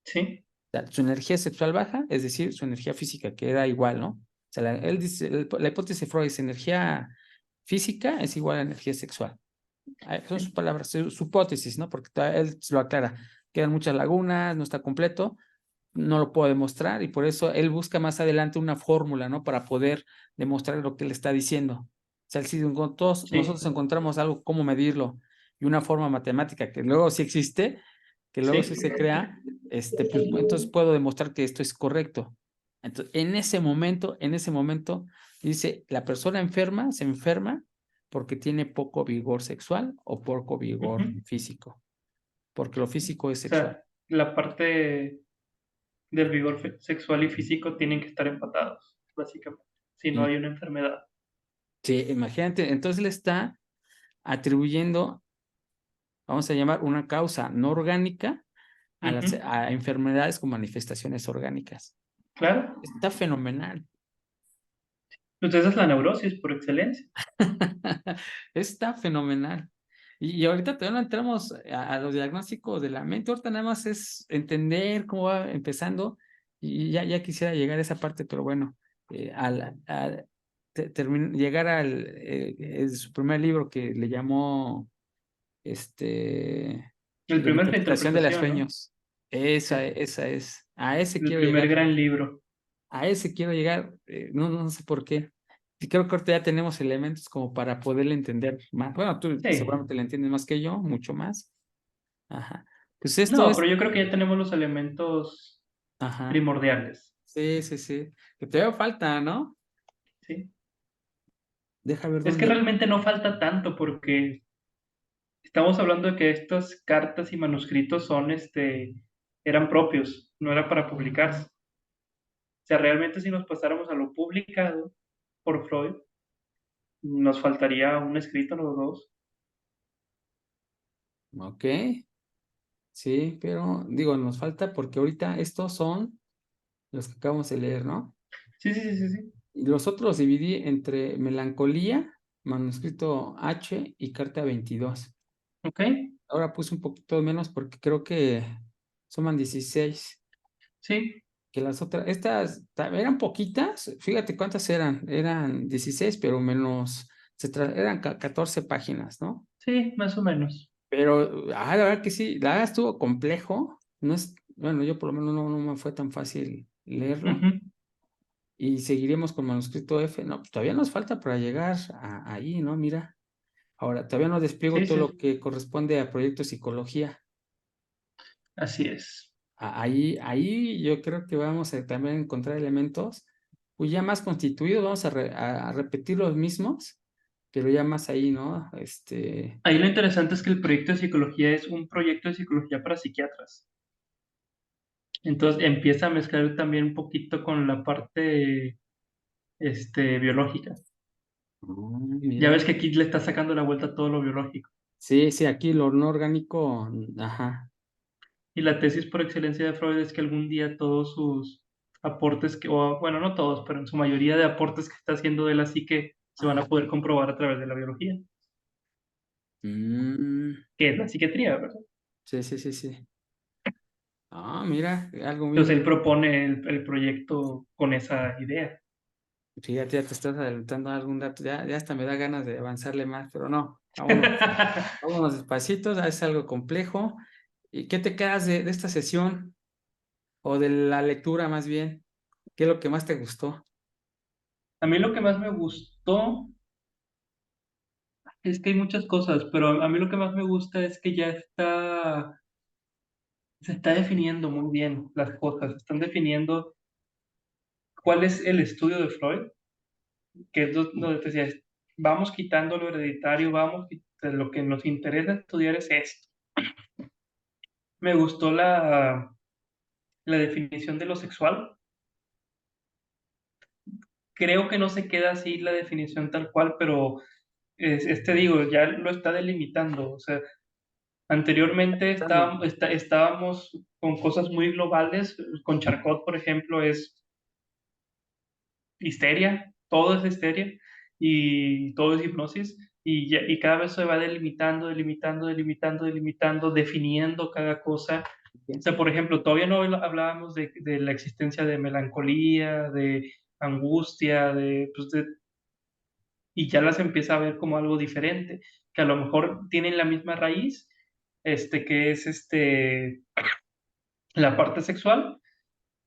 sí, O sea, su energía sexual baja, es decir, su energía física, que era igual, ¿no? O sea, él dice, la hipótesis de Freud es energía física es igual a energía sexual. Son sus sí, palabras, su hipótesis, ¿no? Porque él se lo aclara. Quedan muchas lagunas, no está completo, no lo puedo demostrar y por eso él busca más adelante una fórmula, ¿no? Para poder demostrar lo que él está diciendo. O sea, si todos sí, nosotros encontramos algo, cómo medirlo y una forma matemática que luego sí existe, que luego sí sí. se crea, pues entonces puedo demostrar que esto es correcto. Entonces, en ese momento, dice, la persona enferma se enferma porque tiene poco vigor sexual o poco vigor Ujú. físico, porque lo físico es O sexual. sea, la parte del vigor sexual y físico tienen que estar empatados, básicamente, si no Y hay una enfermedad. sí, imagínate, entonces le está atribuyendo, vamos a llamar una causa no orgánica Ujú. a enfermedades con manifestaciones orgánicas. Claro, Está fenomenal. pues esa es la neurosis por excelencia. Está fenomenal. Y ahorita todavía no entramos a los diagnósticos de la mente, ahorita nada más es entender cómo va empezando y ya quisiera llegar a esa parte, pero bueno, llegar su primer libro que le llamó El La primer es la interpretación de los interpretación, ¿no? sueños. Esa, Sí, esa es, el primer gran libro. a ese quiero llegar, no sé por qué. Y creo que ahorita ya tenemos elementos como para poderle entender más. Bueno, tú Sí. seguramente le entiendes más que yo, mucho más. Ajá. Pues esto No, es, pero yo creo que ya tenemos los elementos ajá. primordiales, Sí, sí, sí. Que todavía falta, ¿no? ¿sí? Deja ver Es que dónde. realmente no falta tanto porque estamos hablando de que estas cartas y manuscritos eran propios, no era para publicarse. O sea, realmente si nos pasáramos a lo publicado por Freud, nos faltaría un escrito, los dos. Ok, sí, pero digo, nos falta porque ahorita estos son los que acabamos de leer, ¿no? Sí, sí, sí, sí, sí. Y los otros los dividí entre Melancolía, manuscrito H y Carta 22. Ok, Ahora puse un poquito menos porque creo que suman 16. sí, Que las otras, estas eran poquitas, fíjate cuántas eran 16, pero menos, eran 14 páginas, ¿no? sí, más o menos. Pero, la verdad que sí, la verdad estuvo complejo, no es, bueno, yo por lo menos no me fue tan fácil leerlo, Ujú. y seguiremos con manuscrito F, no, pues todavía nos falta para llegar ahí, ¿no? Mira, ahora todavía no despliego Sí, todo lo sí, que corresponde a proyecto de psicología. así es. Ahí yo creo que vamos a también encontrar elementos, pues ya más constituidos, vamos a repetir los mismos, pero ya más ahí, ¿no? Ahí lo interesante es que el proyecto de psicología es un proyecto de psicología para psiquiatras. Entonces empieza a mezclar también un poquito con la parte biológica. Ya Mira. ves que aquí le está sacando la vuelta a todo lo biológico. Sí, sí, aquí lo no orgánico, ajá, Y la tesis por excelencia de Freud es que algún día todos sus aportes, o bueno, no todos, pero en su mayoría de aportes que está haciendo de la psique se van a ajá. poder comprobar a través de la biología, Mm, que es la psiquiatría, ¿verdad? sí, sí, sí, sí. Ah, mira, algo muy Entonces él interesante. propone el proyecto con esa idea. Fíjate, ya te estás adelantando a algún dato, ya hasta me da ganas de avanzarle más, pero no, vámonos despacitos, es algo complejo. ¿Y qué te quedas de esta sesión? o de la lectura más bien. ¿Qué es lo que más te gustó? A mí lo que más me gustó es que hay muchas cosas, pero a mí lo que más me gusta es que ya se está definiendo muy bien las cosas, están definiendo cuál es el estudio de Freud, que es donde te decía, vamos quitando lo hereditario, lo que nos interesa estudiar es esto. Me gustó la definición de lo sexual. Creo que no se queda así la definición tal cual, pero digo, ya lo está delimitando. O sea, anteriormente estábamos con cosas muy globales. Con Charcot, por ejemplo, es histeria, todo es histeria y todo es hipnosis. Y cada vez se va delimitando, delimitando, delimitando, delimitando, definiendo cada cosa. O sea, por ejemplo, todavía no hablábamos de la existencia de melancolía, de angustia, y ya las empieza a ver como algo diferente, que a lo mejor tienen la misma raíz, que es la parte sexual,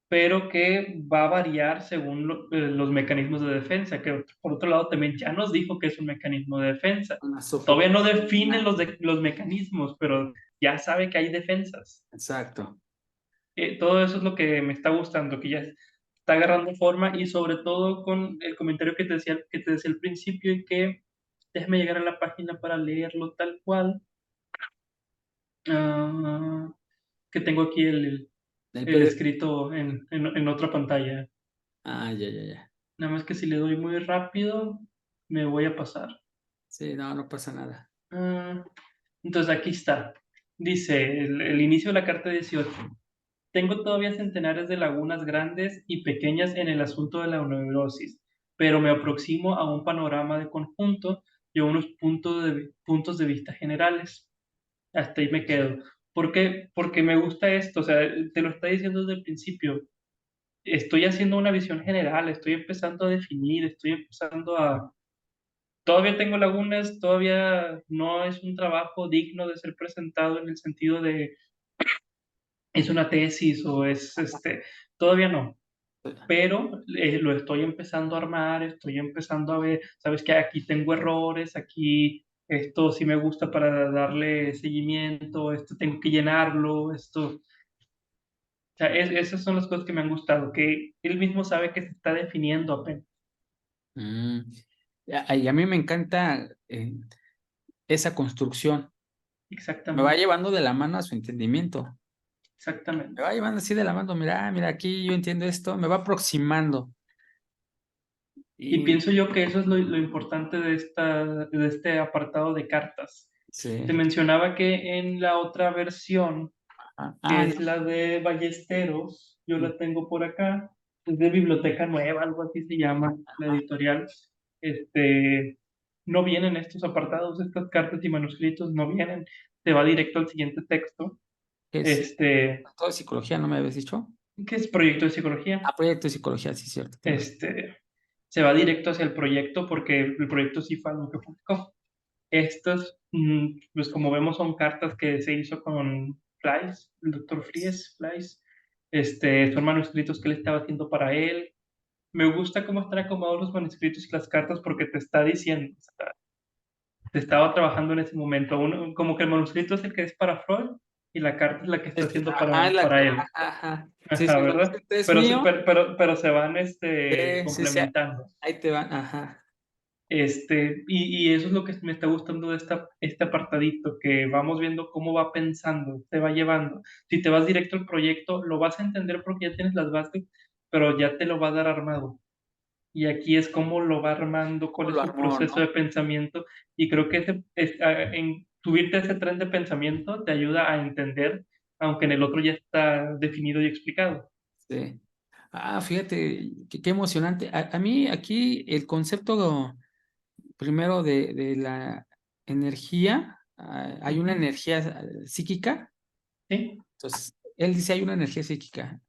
pero que va a variar según los mecanismos de defensa, que por otro lado también ya nos dijo que es un mecanismo de defensa. Una Todavía no sofocación. define los mecanismos, pero ya sabe que hay defensas. Exacto. Todo eso es lo que me está gustando, que ya está agarrando forma y sobre todo con el comentario que te decía al principio y que déjame llegar a la página para leerlo tal cual, ah, que tengo aquí El el PDF. escrito en otra pantalla. Ah, ya, ya, ya. Nada más que si le doy muy rápido, me voy a pasar. Sí, no, no pasa nada. Ah, entonces aquí está. Dice el inicio de la carta 18. Tengo todavía centenares de lagunas grandes y pequeñas en el asunto de la neurosis, pero me aproximo a un panorama de conjunto y a unos puntos de vista generales. Hasta ahí me quedo. ¿Por qué? Porque me gusta esto, o sea, te lo está diciendo desde el principio. Estoy haciendo una visión general, estoy empezando a definir, estoy empezando a... Todavía tengo lagunas, todavía no es un trabajo digno de ser presentado en el sentido de es una tesis o todavía no, pero lo estoy empezando a armar, estoy empezando a ver, sabes que aquí tengo errores, aquí esto sí me gusta para darle seguimiento, esto tengo que llenarlo, o sea, esas son las cosas que me han gustado, que él mismo sabe que se está definiendo apenas. Mm. Y a mí me encanta esa construcción. Me va Exactamente, llevando de la mano a su entendimiento. Me exactamente. va llevando así de la mano. Mira, mira, aquí yo entiendo esto. Me va aproximando. Y Y pienso yo que eso es lo importante de este apartado de cartas. Te sí. mencionaba que en la otra versión, que Ya. es la de Ballesteros, yo la tengo por acá, es de Biblioteca Nueva, algo así se llama, la Ajá. editorial. Este, no vienen estos apartados, estas cartas y manuscritos no vienen, te va directo al siguiente texto, ¿Qué es? este, Todo de psicología, ¿no me habías dicho? que es proyecto de psicología. Proyecto de psicología, sí, cierto. Se va directo hacia el proyecto porque el proyecto sí fue algo que publicó. Estas, pues como vemos, son cartas que se hizo con Fleiss, el doctor Fleiss. Son manuscritos que él estaba haciendo para él. Me gusta cómo están acomodados los manuscritos y las cartas porque te está diciendo, o sea, te estaba trabajando en ese momento. Como que el manuscrito es el que es para Freud y la carta es la que está haciendo para él. Ajá. Sí, Ajá, sí, el ¿verdad? manuscrito es Pero, mío. pero se van Sí, sí, complementando. ahí te van. Ajá. Y eso es lo que me está gustando de este apartadito, que vamos viendo cómo va pensando, te va llevando. Si te vas directo al proyecto, lo vas a entender porque ya tienes las bases, pero ya te lo va a dar armado. Y aquí es cómo lo va armando, ¿Cómo cuál lo es su armó, proceso de no? pensamiento. Y creo que en subirte a ese tren de pensamiento te ayuda a entender, aunque en el otro ya está definido y explicado. Sí. Fíjate, qué emocionante. A mí aquí el concepto primero de la energía, hay una Ujú. energía psíquica. ¿Sí? Entonces, él dice hay una energía psíquica,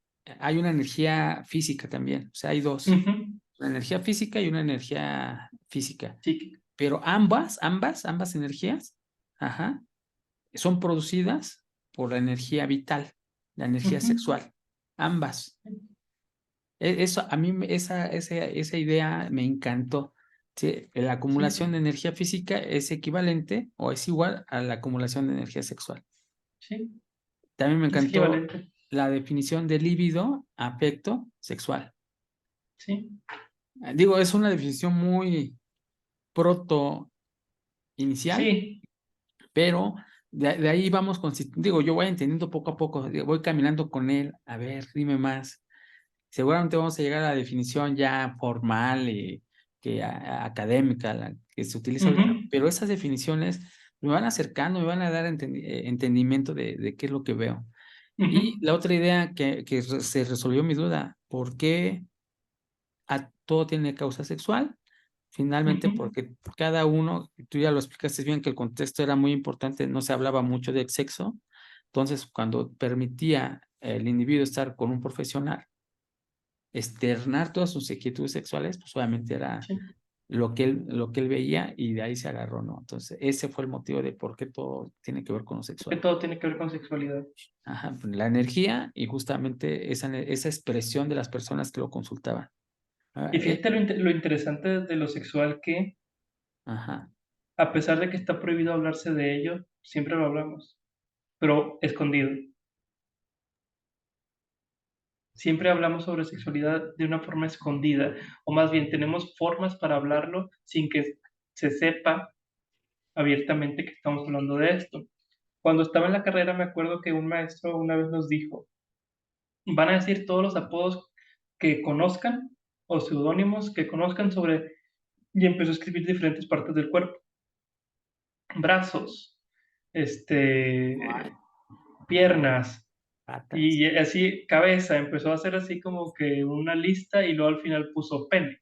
hay una energía física también, o sea, hay dos, Ujú. una energía física y una energía física, Sí. pero ambas energías, ajá, son producidas por la energía vital, la energía Ujú. sexual. ambas. Eso, a mí esa idea me encantó. Sí, la acumulación Sí, de energía física es equivalente o es igual a la acumulación de energía sexual. sí, También me es encantó equivalente. la definición de líbido, afecto sexual. Sí, Digo, es una definición muy proto inicial, sí, pero de ahí vamos con, digo, yo voy entendiendo poco a poco, voy caminando con él, a ver, dime más. Seguramente vamos a llegar a la definición ya formal y que académica, la que se utiliza ujú, ahorita, pero esas definiciones me van acercando, me van a dar entendimiento de qué es lo que veo. Y ujú, la otra idea que se resolvió mi duda, ¿por qué todo tiene causa sexual? Finalmente, ujú. porque cada uno, tú ya lo explicaste bien, que el contexto era muy importante, no se hablaba mucho de sexo, entonces cuando permitía el individuo estar con un profesional, externar todas sus inquietudes sexuales, pues obviamente era Sí, lo que él veía y de ahí se agarró, ¿no? Entonces, ese fue el motivo de por qué todo tiene que ver con lo porque sexual. todo tiene que ver con sexualidad. Ajá, pues, la energía y justamente esa expresión de las personas que lo consultaban. Ah, Y fíjate lo interesante de lo sexual que, ajá, a pesar de que está prohibido hablarse de ello, siempre lo hablamos, pero escondido. Siempre hablamos sobre sexualidad de una forma escondida, o más bien tenemos formas para hablarlo sin que se sepa abiertamente que estamos hablando de esto. Cuando estaba en la carrera me acuerdo que un maestro una vez nos dijo, van a decir todos los apodos que conozcan o seudónimos que conozcan sobre, y empezó a escribir diferentes partes del cuerpo, brazos, ay, piernas, patas. y así cabeza, empezó a hacer así como que una lista y luego al final puso pene.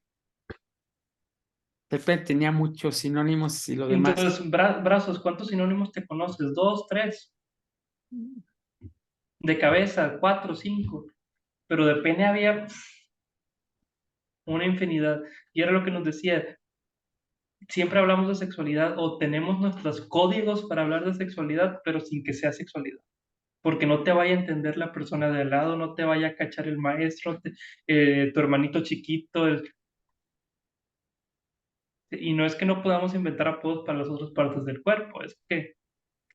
Pepe tenía muchos sinónimos y lo demás. Entonces, brazos, ¿cuántos sinónimos te conoces? Dos, tres. De cabeza, cuatro, cinco. Pero de pene había una infinidad. Y era lo que nos decía, siempre hablamos de sexualidad o tenemos nuestros códigos para hablar de sexualidad, pero sin que sea sexualidad. Porque no te vaya a entender la persona de al lado, no te vaya a cachar el maestro, tu hermanito chiquito. Y no es que no podamos inventar apodos para las otras partes del cuerpo, es que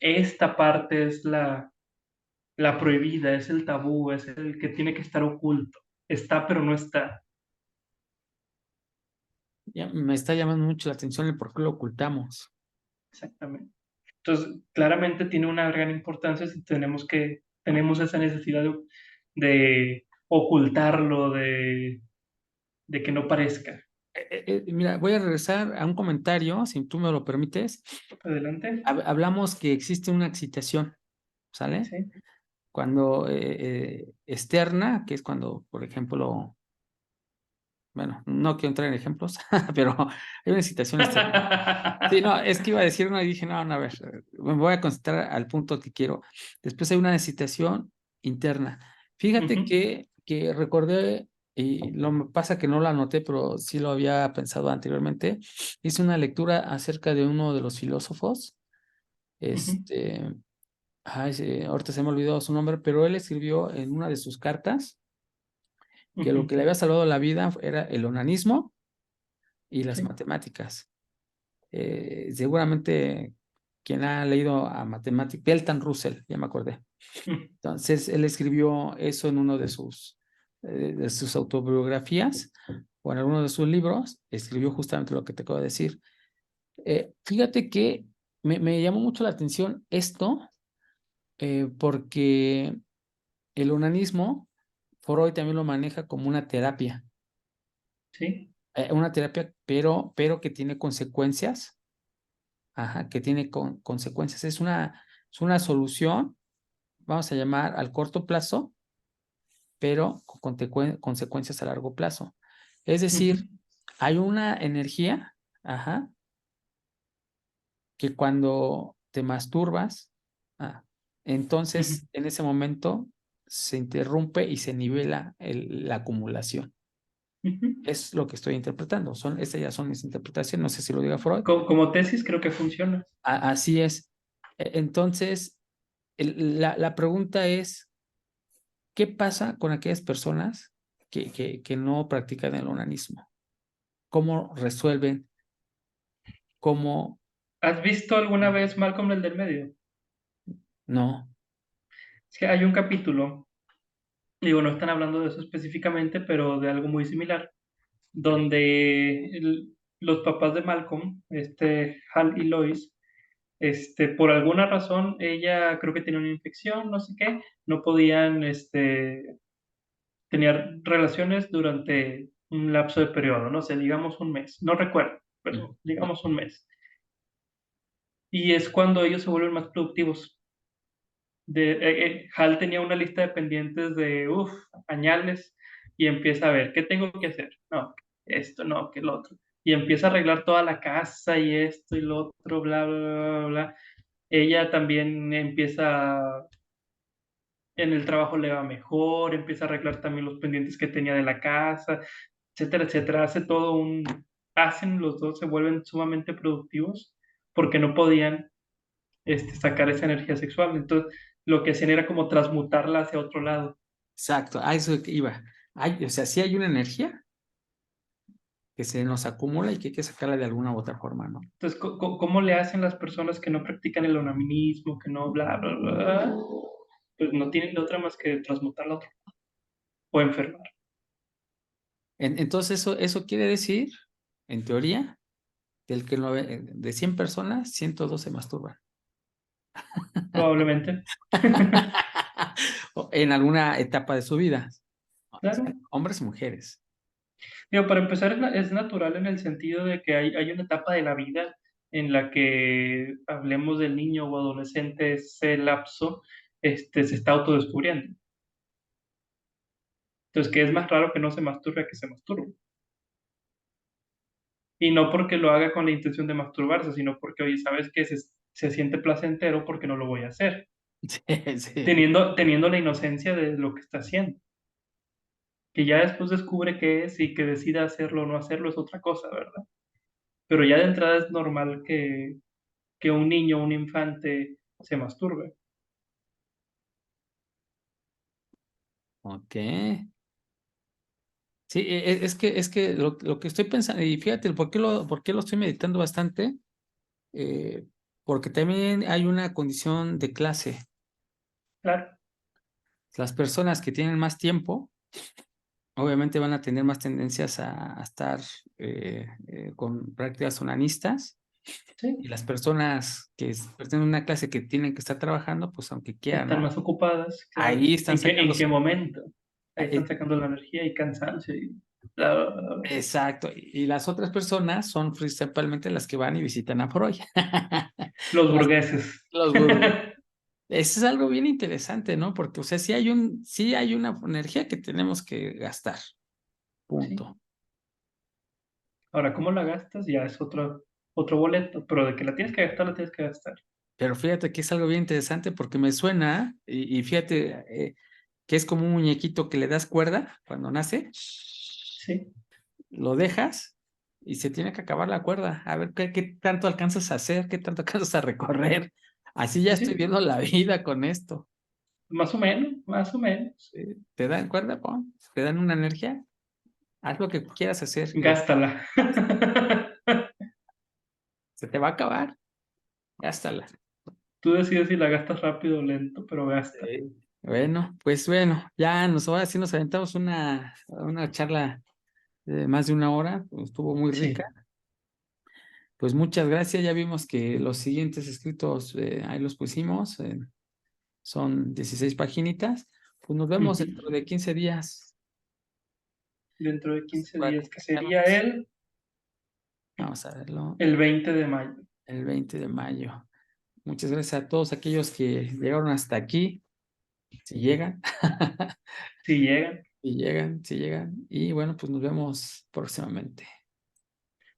esta parte es la prohibida, es el tabú, es el que tiene que estar oculto. Está, pero no está. Ya me está llamando mucho la atención el por qué lo ocultamos. Exactamente. Entonces, claramente tiene una gran importancia si tenemos esa necesidad de ocultarlo, de que no parezca. Mira, voy a regresar a un comentario, si tú me lo permites. Adelante. Hablamos que existe una excitación, ¿sale? Sí. Cuando externa, que es cuando, por ejemplo, bueno, no quiero entrar en ejemplos, pero hay una excitación externa. Sí, no, es que iba a decir uno y dije, no, no, a ver, me voy a concentrar al punto que quiero. Después hay una excitación interna. Fíjate Ujú, que recordé, y lo me pasa que no lo anoté, pero sí lo había pensado anteriormente. Hice una lectura acerca de uno de los filósofos, ujú, este, ay, ahorita se me olvidó su nombre, pero él escribió en una de sus cartas que lo que le ujú. había salvado la vida era el onanismo y las Sí. matemáticas. Seguramente quien ha leído a matemáticas, Belton Russell, ya me acordé. Mm, Entonces, él escribió eso en uno de sus autobiografías o en alguno de sus libros, escribió justamente lo que te acabo de decir. Fíjate que me llamó mucho la atención esto, porque el onanismo, Freud también lo maneja como sí. una terapia, pero que tiene consecuencias, ajá, que tiene consecuencias. Es una solución, vamos a llamar al corto plazo, pero con consecuencias a largo plazo. Es Ujú, decir, hay una energía, ajá, que cuando te masturbas, ah, ujú, entonces en ese momento se interrumpe y se nivela la acumulación. ujú. Es lo que estoy interpretando. Estas ya son mis interpretaciones. No sé si lo diga Freud. Como tesis creo que funciona. Así es. Entonces, la pregunta es, ¿qué pasa con aquellas personas que no practican el onanismo? ¿Cómo resuelven? ¿Cómo ¿Has visto alguna vez Malcolm el del medio? no? Es que hay un capítulo, digo, no están hablando de eso específicamente, pero de algo muy similar, donde los papás de Malcolm, Hal y Lois, por alguna razón, ella creo que tenía una infección, no sé qué, no podían, tener relaciones durante un lapso de periodo, no sé, digamos un mes, no recuerdo, pero digamos un mes. Y es cuando ellos se vuelven más productivos. Hal tenía una lista de pendientes de, añales, y empieza a ver, ¿qué tengo que hacer? No, esto, no, que lo otro. Y empieza a arreglar toda la casa y esto y lo otro, bla, bla, bla, bla. Ella también empieza, en el trabajo le va mejor, empieza a arreglar también los pendientes que tenía de la casa, etcétera, etcétera. Hacen los dos, se vuelven sumamente productivos porque no podían sacar esa energía sexual. Entonces, lo que hacían era como transmutarla hacia otro lado. Exacto, a eso iba. O sea, sí hay una energía que se nos acumula y que hay que sacarla de alguna u otra forma, ¿no? Entonces, ¿cómo le hacen las personas que no practican el onanimismo, que no bla, bla, bla? Pues no tienen de otra más que transmutarla a otro o enfermar. Entonces, eso quiere decir, en teoría, de 100 personas, 102 se masturban. Probablemente. En alguna etapa de su vida. Claro. Hombres y mujeres. Digo, para empezar, es natural en el sentido de que hay una etapa de la vida en la que, hablemos del niño o adolescente, ese lapso, se está autodescubriendo. Entonces, que es más raro que no se masturbe a que se masturbe. Y no porque lo haga con la intención de masturbarse, sino porque, oye, ¿sabes qué? Se siente placentero porque no lo voy a hacer. Sí, sí. Teniendo la inocencia de lo que está haciendo. Que ya después descubre qué es y que decida hacerlo o no hacerlo es otra cosa, ¿verdad? Pero ya de entrada es normal que un niño, un infante, se masturbe. Ok. Sí, es que lo que estoy pensando, y fíjate, ¿por qué lo estoy meditando bastante? Eh, Porque también hay una condición de clase. Claro, Las personas que tienen más tiempo, obviamente van a tener más tendencias a estar con prácticas onanistas, y sí. las personas que pertenecen a una clase que tienen que estar trabajando, pues aunque quieran, Están ¿no? más ocupadas, claro. Ahí están sacando ¿En qué su... momento? Ahí están eh, sacando la energía y cansancio y bla, bla, bla, bla. Exacto. Y las otras personas son principalmente las que van y visitan a Freud. Los Las, burgueses. los burgueses. Eso es algo bien interesante, ¿no? Porque, o sea, sí hay una energía que tenemos que gastar. Sí. Punto. Ahora, ¿cómo la gastas? Ya es otro boleto, pero de que la tienes que gastar, la tienes que gastar. Pero fíjate que es algo bien interesante porque me suena, y fíjate que es como un muñequito que le das cuerda cuando nace, Sí, lo dejas y se tiene que acabar la cuerda. A ver qué tanto alcanzas a hacer, qué tanto alcanzas a recorrer. Así ya sí, estoy sí. viendo la vida con esto. Más o menos, más o menos. Te dan cuerda, pon, te dan una energía, haz lo que quieras hacer y Gástala. se te va a acabar, gástala. Tú decides si la gastas rápido o lento, pero gasta. Bueno, pues bueno, ahora sí nos aventamos una charla de más de una hora, pues, estuvo muy rica. Sí. Pues muchas gracias, ya vimos que los siguientes escritos ahí los pusimos, son 16 paginitas. Pues nos vemos Ujú. dentro de 15 días. Dentro de 15 Para días, que sería acompañarnos. Vamos a verlo, el 20 de mayo. el 20 de mayo. Muchas gracias a todos aquellos que llegaron hasta aquí, si llegan, Si llegan. si llegan. Y bueno, pues nos vemos próximamente.